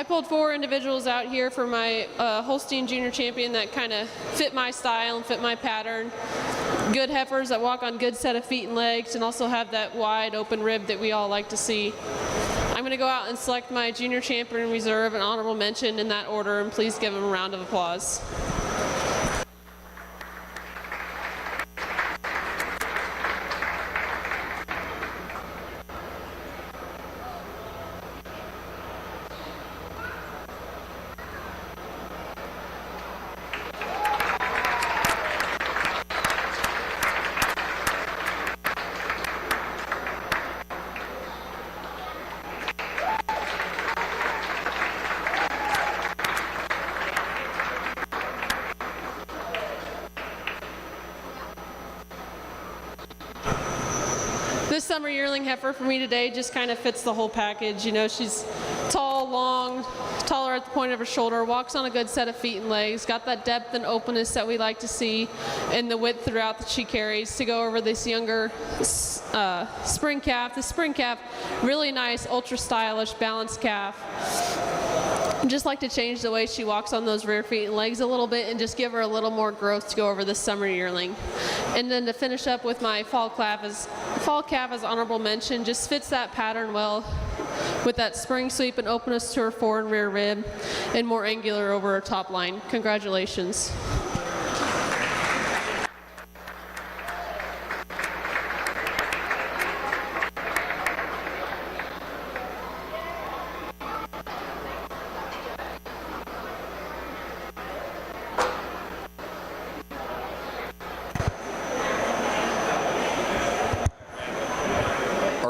Pulled 4 individuals out here for my Holstein Junior Champion that kind of fit my style and fit my pattern. Good heifers that walk on good set of feet and legs and also have that wide open rib that we all like to see. I'm going to go out and select my Junior Champion Reserve and honorable mention in that order, and please give them a round of applause. This summer yearling heifer for me today just kind of fits the whole package. You know, she's tall, long, taller at the point of her shoulder, walks on a good set of feet and legs, got that depth and openness that we like to see, and the width throughout that she carries to go over this younger spring calf. The spring calf, really nice, ultra stylish, balanced calf. Just like to change the way she walks on those rear feet and legs a little bit and just give her a little more growth to go over this summer yearling. And then to finish up with my fall calf as honorable mention, just fits that pattern well with that spring sweep and openness to her fore and rear rib and more angular over her top line. Congratulations.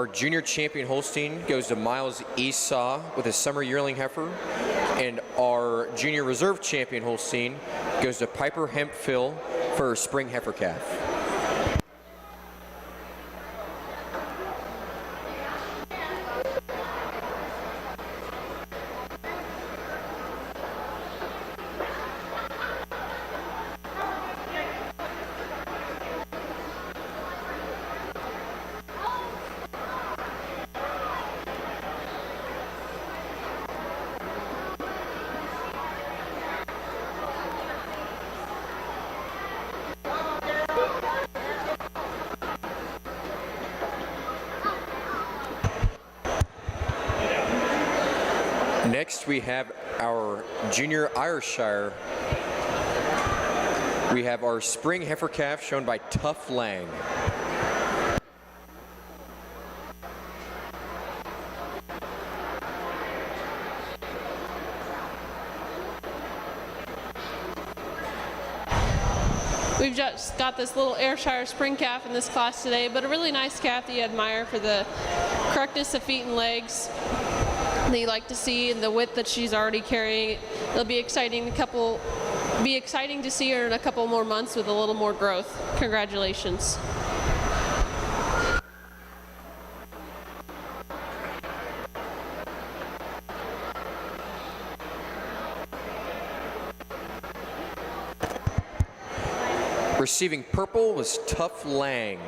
Our junior champion Holstein goes to Miles Esau with a summer yearling heifer. And our junior reserve champion Holstein goes to Piper Hemphill for her spring heifer calf. Next, we have our junior Irishshire. We have our spring heifer calf shown by Tough Lang. We've just got this little Ayrshire spring calf in this class today, but a really nice calf that you admire for the correctness of feet and legs that you like to see, and the width that she's already carrying. It'll be exciting to see her in a couple more months with a little more growth. Congratulations. Receiving purple was Tough Lang.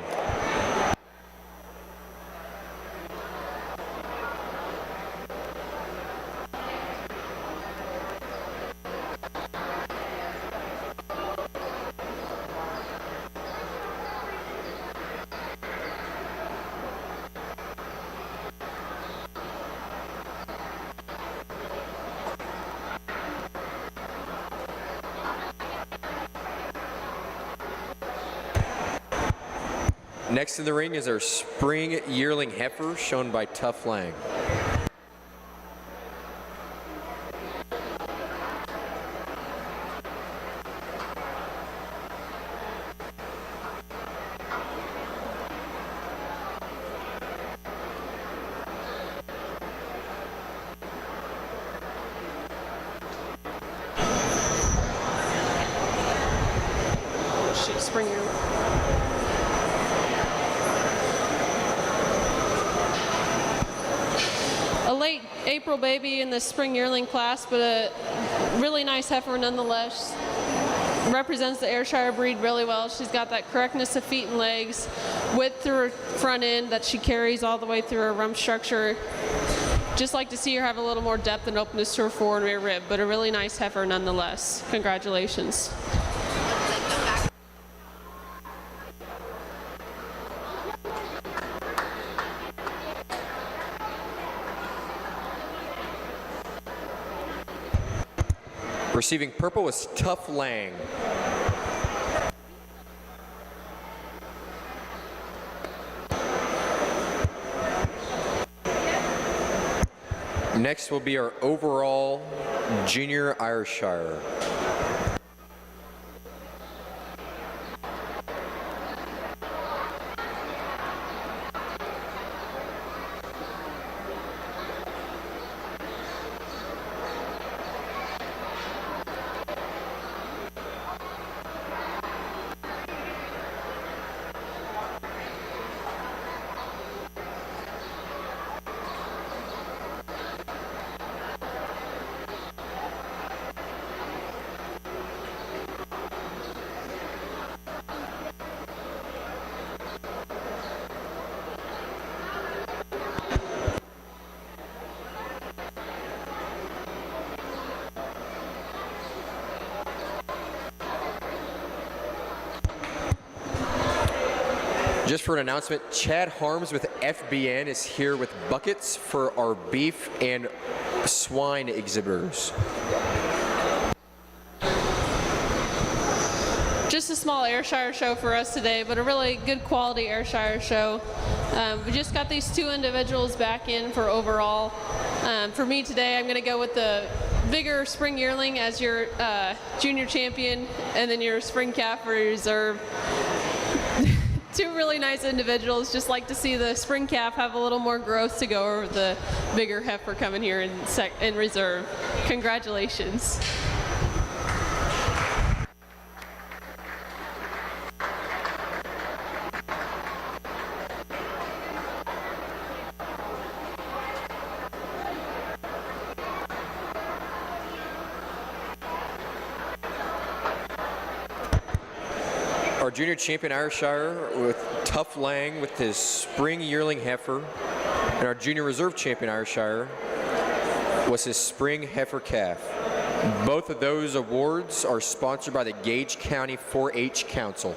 Next in the ring is our spring yearling heifer shown by Tough Lang. Spring yearling. A late April baby in the spring yearling class, but a really nice heifer nonetheless. Represents the Ayrshire breed really well. She's got that correctness of feet and legs, width through her front end that she carries all the way through her rump structure. Just like to see her have a little more depth and openness to her fore and rear rib, but a really nice heifer nonetheless. Congratulations. Receiving purple was Tough Lang. Next will be our overall junior Ayrshire. Just for an announcement, Chad Harms with FBN is here with buckets for our beef and swine exhibitors. Just a small Ayrshire show for us today, but a really good quality Ayrshire show. We just got these two individuals back in for overall. For me today, I'm going to go with the bigger spring yearling as your junior champion, and then your spring calf for your reserve. two really nice individuals. Just like to see the spring calf have a little more growth to go over the bigger heifer coming here in reserve. Congratulations. Our junior champion Irishshire with Tough Lang with his spring yearling heifer, and our junior reserve champion Irishshire was his spring heifer calf. Both of those awards are sponsored by the Gage County 4-H Council.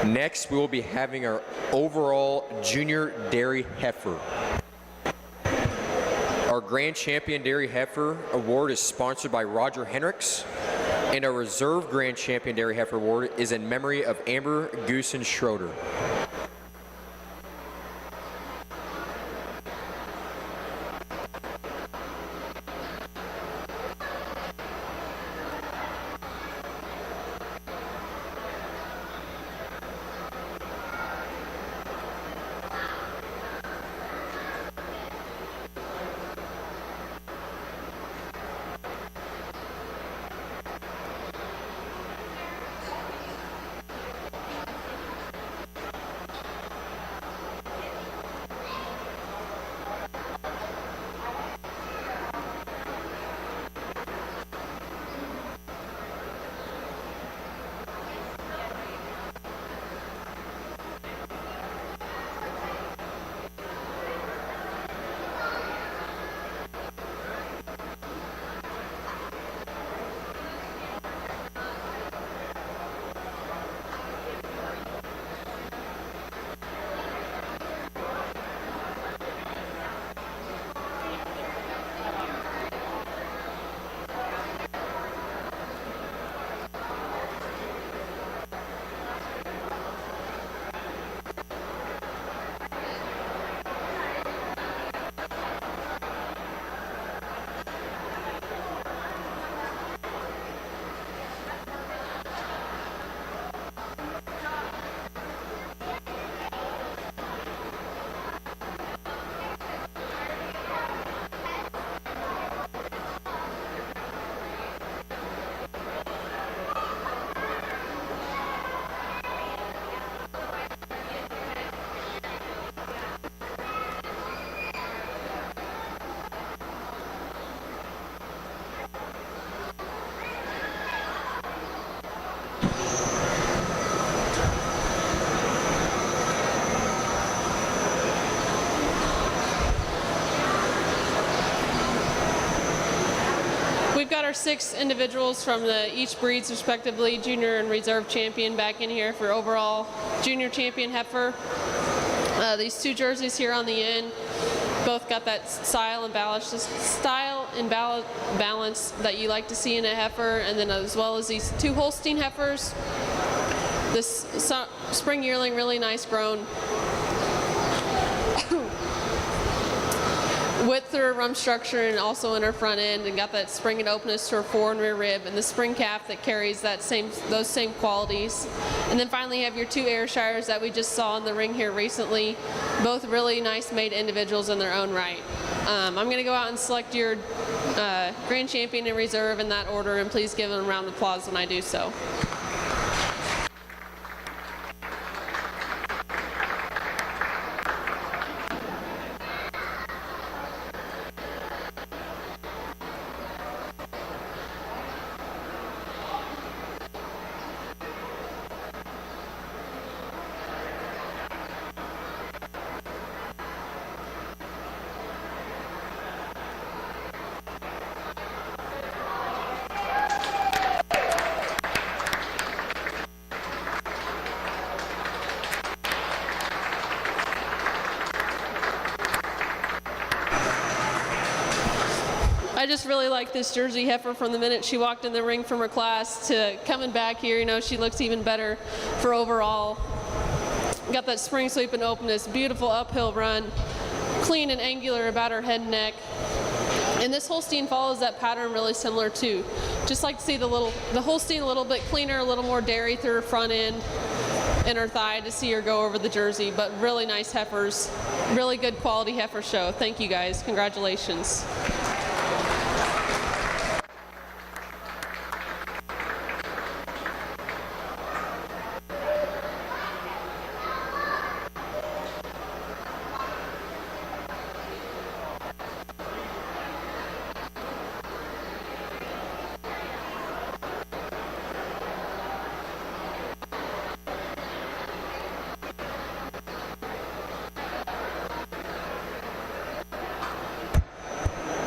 Next, we will be having our overall junior dairy heifer. Our Grand Champion Dairy Heifer Award is sponsored by Roger Hendricks, and our Reserve Grand Champion Dairy Heifer Award is in memory of Amber Goosen Schroeder. We've got our 6 individuals from each breeds, respectively, junior and reserve champion, back in here for overall junior champion heifer. These 2 jerseys here on the end both got that style and balance that you like to see in a heifer, and then as well as these 2 Holstein heifers. This spring yearling, really nice grown. Width through her rump structure and also in her front end, and got that spring and openness to her fore and rear rib, and the spring calf that carries those same qualities. And then finally you have your 2 Ayrshires that we just saw in the ring here recently, both really nice made individuals in their own right. I'm going to go out and select your Grand Champion and Reserve in that order, and please give them a round of applause when I do so. I just really like this Jersey heifer from the minute she walked in the ring from her class to coming back here. You know, she looks even better for overall. Got that spring sweep and openness, beautiful uphill run, clean and angular about her head and neck. And this Holstein follows that pattern really similar too. Just like to see the Holstein a little bit cleaner, a little more dairy through her front end and her thigh to see her go over the Jersey, but really nice heifers, really good quality heifer show. Thank you guys, congratulations.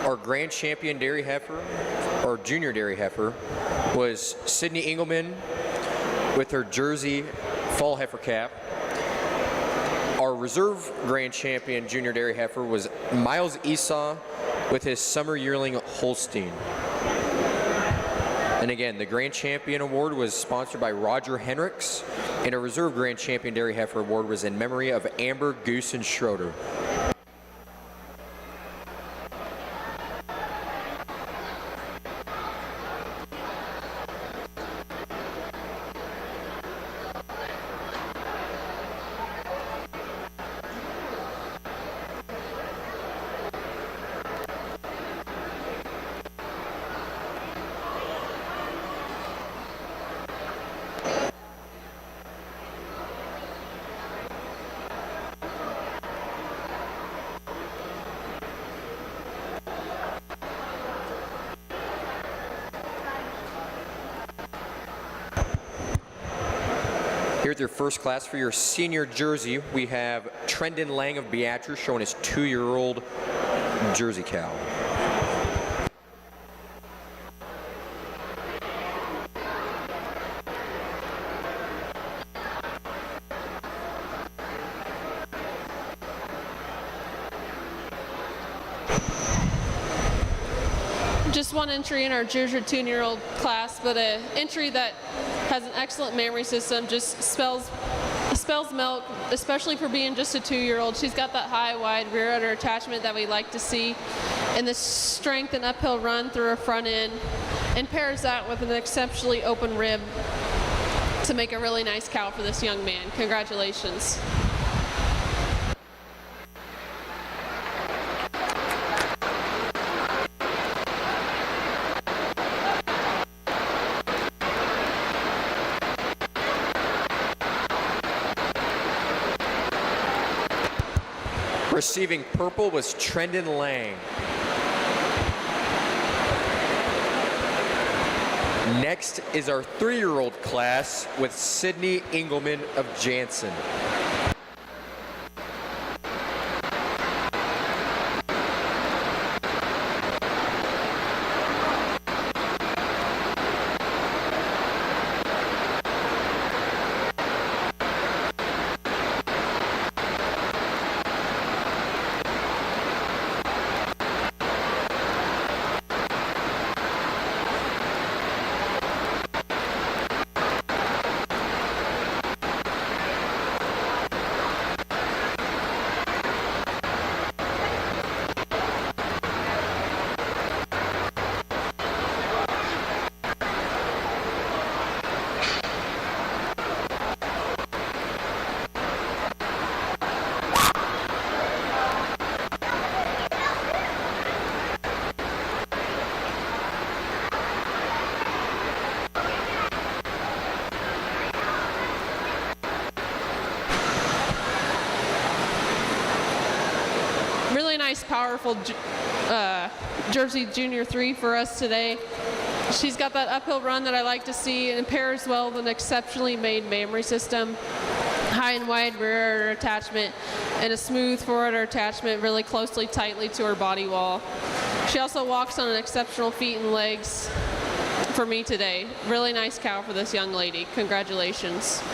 Our grand champion dairy heifer, or junior dairy heifer, was Sydney Engelman with her Jersey fall heifer cap. Our reserve grand champion junior dairy heifer was Miles Esau with his summer yearling Holstein. And again, the grand champion award was sponsored by Roger Henricks, and a reserve grand champion dairy heifer award was in memory of Amber Goosen Schroeder. Here at your first class for your senior jersey, we have Trendon Lang of Beatrice showing his 2-year-old Jersey cow. Just one entry in our junior 2-year-old class, but an entry that has an excellent mammary system, just spells milk, especially for being just a 2-year-old. She's got that high, wide rear udder attachment that we like to see, and the strength and uphill run through her front end, and pairs that with an exceptionally open rib to make a really nice cow for this young man. Congratulations. Receiving purple was Trendon Lang. Next is our 3-year-old class with Sydney Engelman of Jansen. Nice, powerful Jersey Junior 3 for us today. She's got that uphill run that I like to see, and it pairs well with an exceptionally made mammary system, high and wide rear udder attachment, and a smooth forward udder attachment really closely, tightly to her body wall. She also walks on an exceptional feet and legs for me today. Really nice cow for this young lady. Congratulations.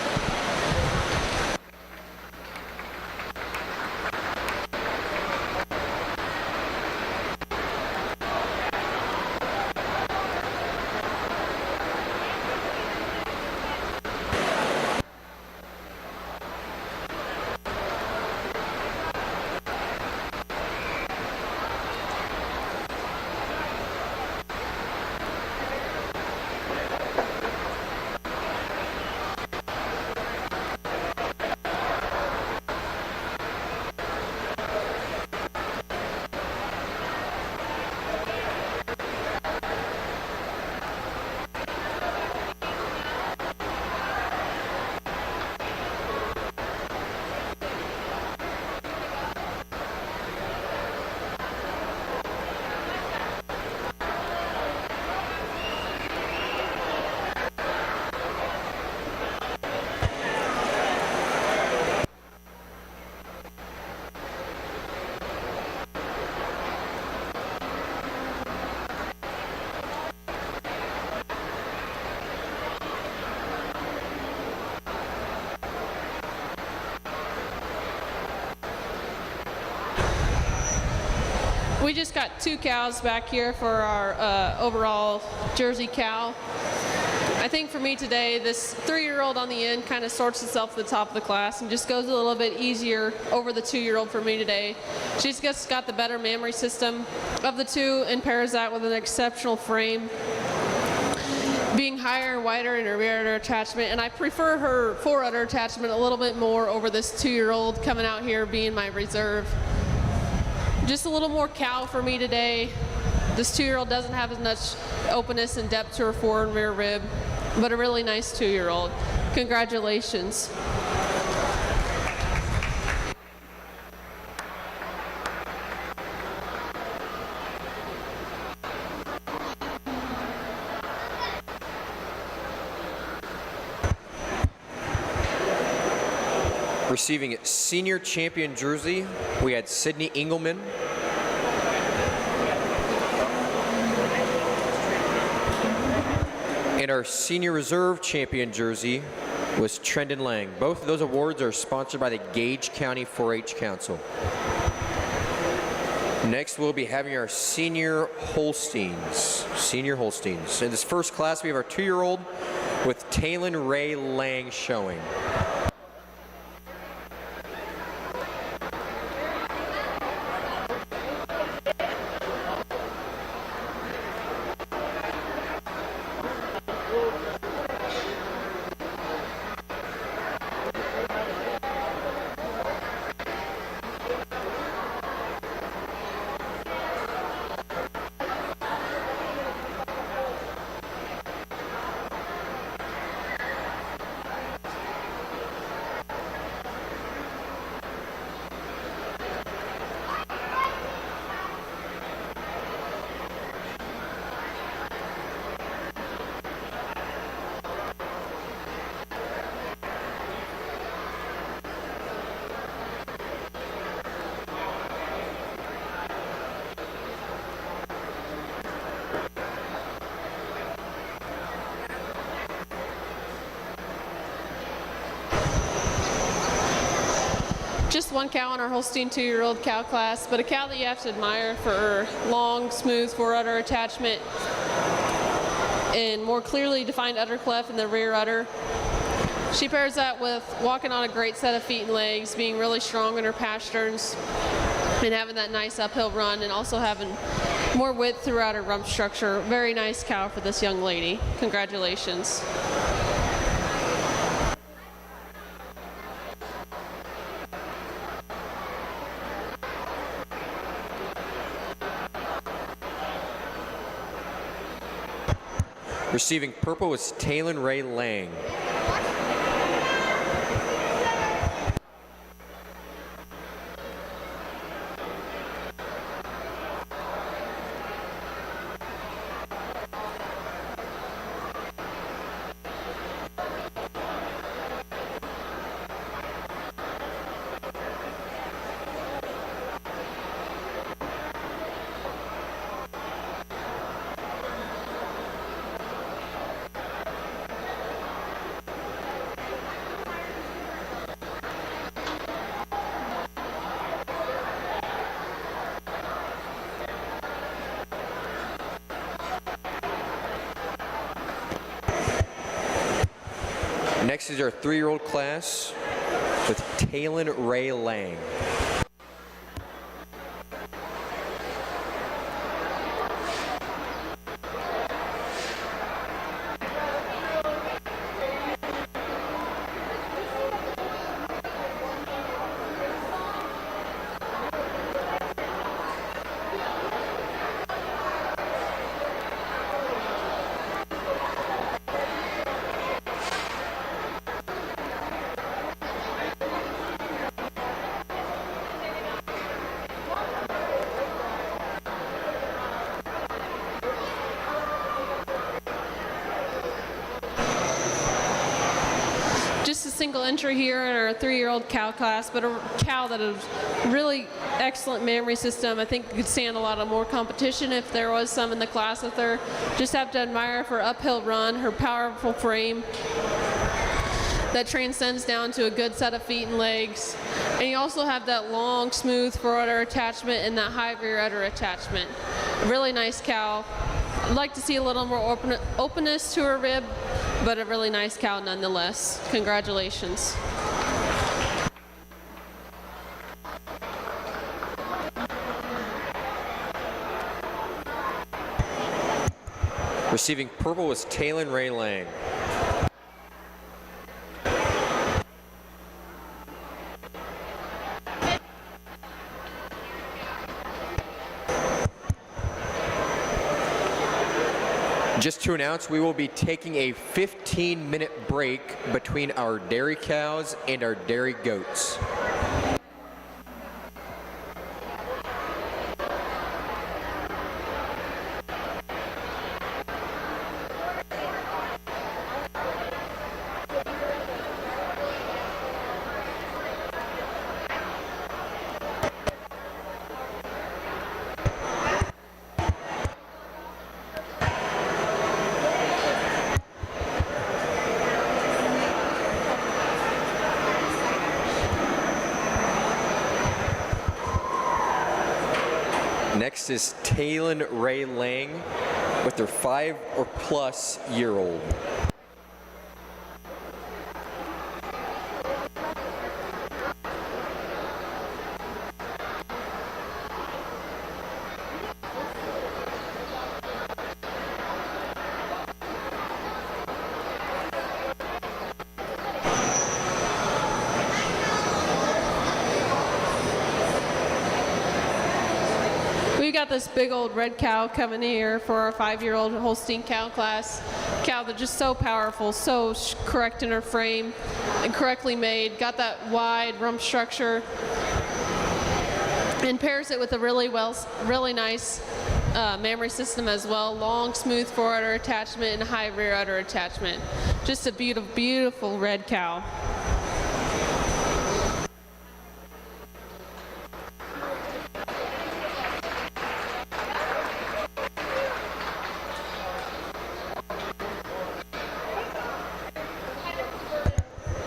We just got 2 cows back here for our overall Jersey cow. I think for me today, this 3-year-old on the end kind of sorts itself at the top of the class and just goes a little bit easier over the 2-year-old for me today. She's just got the better mammary system of the 2 and pairs that with an exceptional frame, being higher and wider in her rear udder attachment, and I prefer her fore udder attachment a little bit more over this 2-year-old coming out here being my reserve. Just a little more cow for me today. This 2-year-old doesn't have as much openness and depth to her fore and rear rib, but a really nice 2-year-old. Congratulations. Receiving senior champion jersey, we had Sydney Engelman. And our senior reserve champion jersey was Trendon Lang. Both of those awards are sponsored by the Gage County 4-H Council. Next, we'll be having our senior Holsteins. In this first class, we have our 2-year-old with Talon Ray Lang showing. Just 1 cow in our Holstein 2-year-old cow class, but a cow that you have to admire for her long, smooth fore udder attachment and more clearly defined udder cleft in the rear udder. She pairs that with walking on a great set of feet and legs, being really strong in her pasterns, and having that nice uphill run, and also having more width throughout her rump structure. Very nice cow for this young lady. Congratulations. Receiving purple was Talon Ray Lang. Next is our 3-year-old class with Talon Ray Lang. Just a single entry here in our 3-year-old cow class, but a cow that has really excellent mammary system. I think could stand a lot of more competition if there was some in the class with her. Just have to admire her uphill run, her powerful frame, that transcends down to a good set of feet and legs. And you also have that long, smooth forudder attachment and that high rear udder attachment. A really nice cow. I'd like to see a little more openness to her rib, but a really nice cow nonetheless. Congratulations. Receiving purple was Taylon Ray Lang. Just to announce, we will be taking a 15-minute break between our dairy cows and our dairy goats. Next is Taylon Ray Lang with their 5 or plus year old. We got this big old red cow coming here for our 5-year-old Holstein cow class. Cow that's just so powerful, so correct in her frame and correctly made. Got that wide rump structure and pairs it with a really nice mammary system as well. Long, smooth forudder attachment and high rear udder attachment. Just a beautiful, beautiful red cow.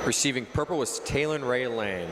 Receiving purple was Taylon Ray Lang.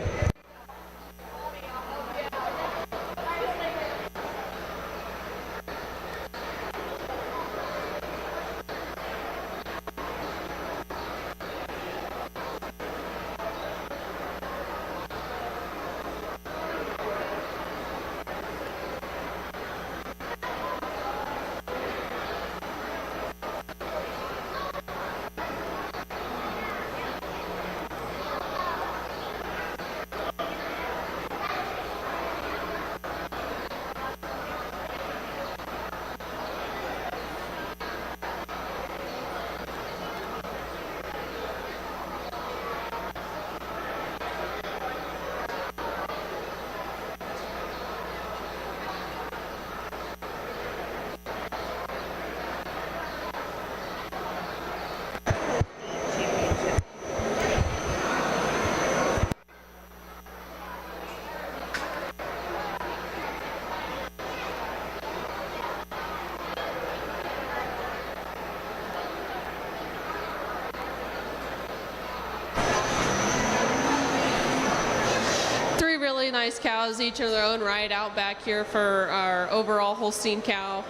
Really nice cows, each in their own right, out back here for our overall Holstein cow.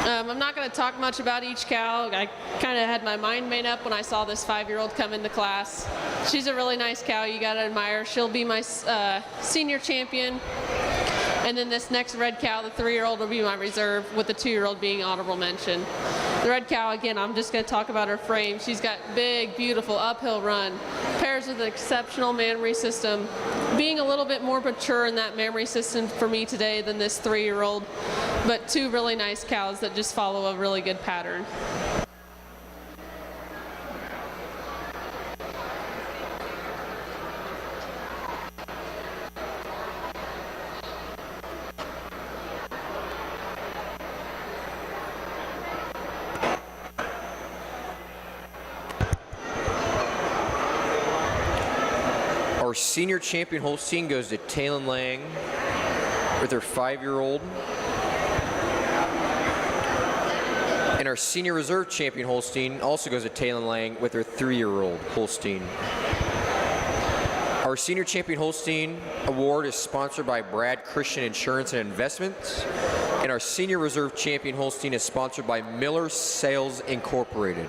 I'm not going to talk much about each cow. I kind of had my mind made up when I saw this 5-year-old come into class. She's a really nice cow. You got to admire. She'll be my senior champion. And then this next red cow, the 3-year-old, will be my reserve, with the 2-year-old being honorable mention. The red cow, again, I'm just going to talk about her frame. She's got big, beautiful uphill run, pairs with an exceptional mammary system, being a little bit more mature in that mammary system for me today than this 3-year-old, but 2 really nice cows that just follow a really good pattern. Our senior champion Holstein goes to Taylon Lang with her 5-year-old. And our our senior reserve champion Holstein also goes to Taylon Lang with her 3-year-old Holstein. Our senior champion Holstein award is sponsored by Brad Christian Insurance and Investments, and our senior reserve champion Holstein is sponsored by Miller Sales Incorporated.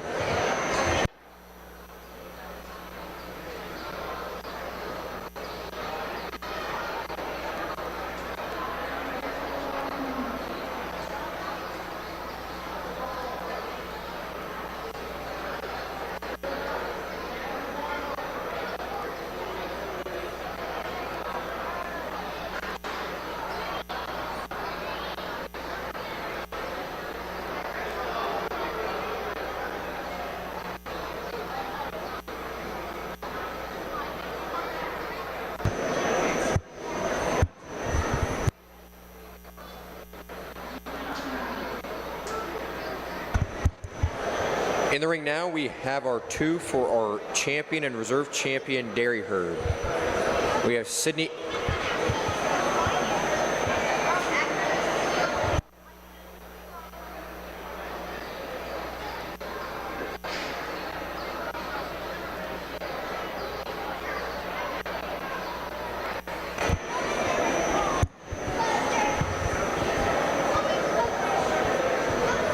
In the ring now, we have our 2 for our champion and reserve champion dairy herd. We have Sydney.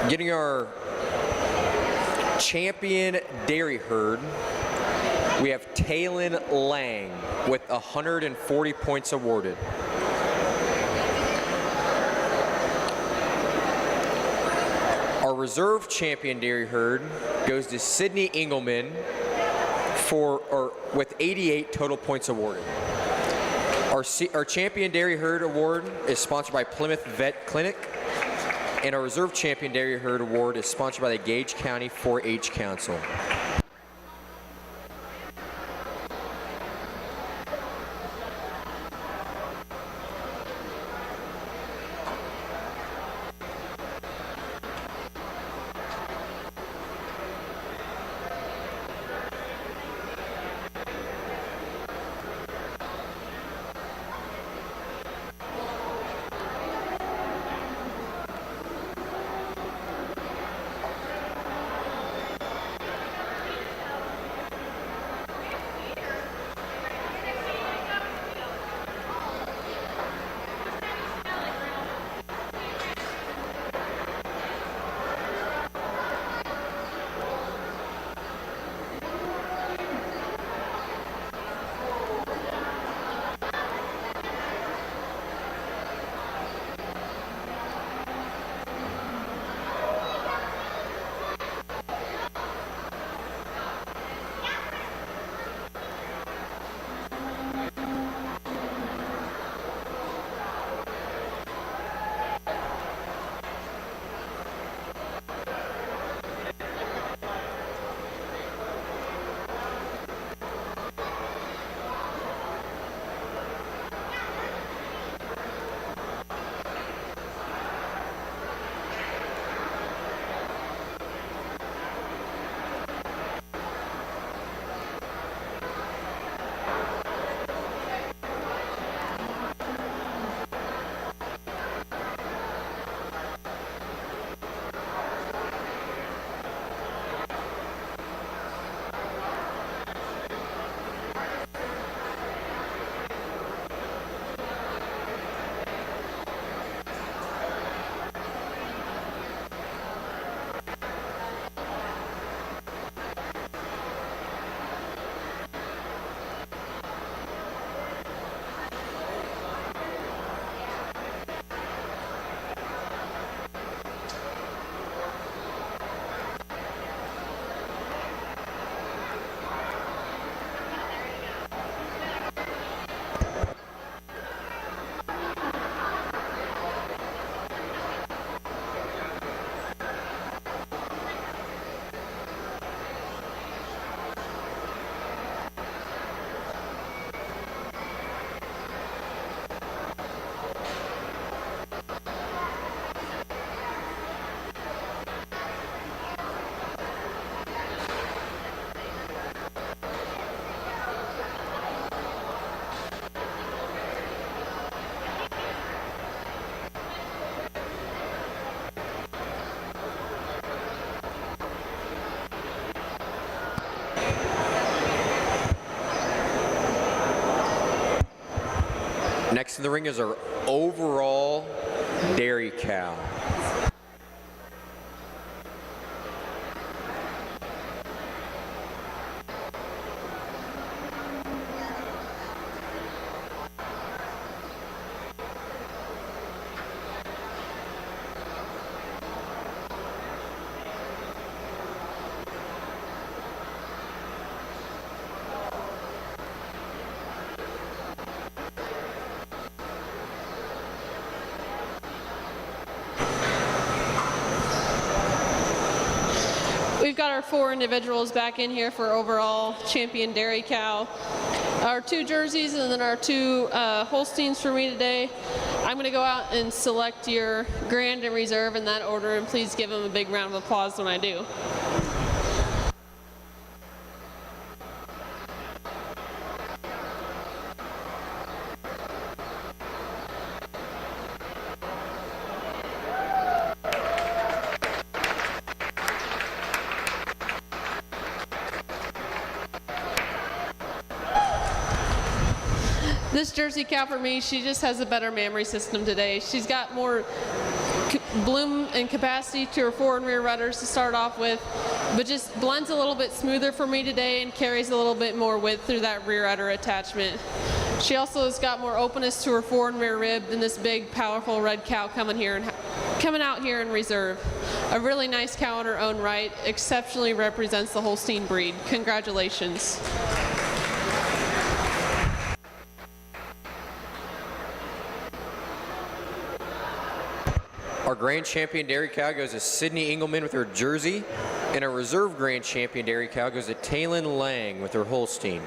Getting our champion dairy herd, we have Taylon Lang with 140 points awarded. Our reserve champion dairy herd goes to Sydney Engelman with 88 total points awarded. Our champion dairy herd award is sponsored by Plymouth Vet Clinic, and our reserve champion dairy herd award is sponsored by the Gage County 4-H Council. Next in the ring is our overall dairy cow. We've got our 4 individuals back in here for overall champion dairy cow. Our 2 jerseys and then our 2 Holsteins for me today. I'm going to go out and select your grand and reserve in that order, and please give them a big round of applause when I do. This Jersey cow for me, she just has a better mammary system today. She's got more bloom and capacity to her forward and rear rudders to start off with, but just blends a little bit smoother for me today and carries a little bit more width through that rear udder attachment. She also has got more openness to her forward and rear rib than this big, powerful red cow coming out here in reserve. A really nice cow in her own right, exceptionally represents the Holstein breed. Congratulations. Our grand champion dairy cow goes to Sydney Engelman with her jersey, and our reserve grand champion dairy cow goes to Taylin Lang with her Holstein.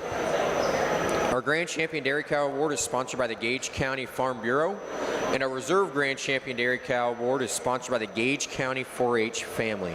Our grand champion dairy cow award is sponsored by the Gage County Farm Bureau, and our reserve grand champion dairy cow award is sponsored by the Gage County 4-H family.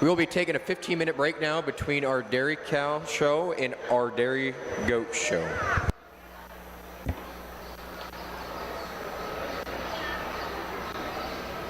We will be taking a 15-minute break now between our dairy cow show and our dairy goat show.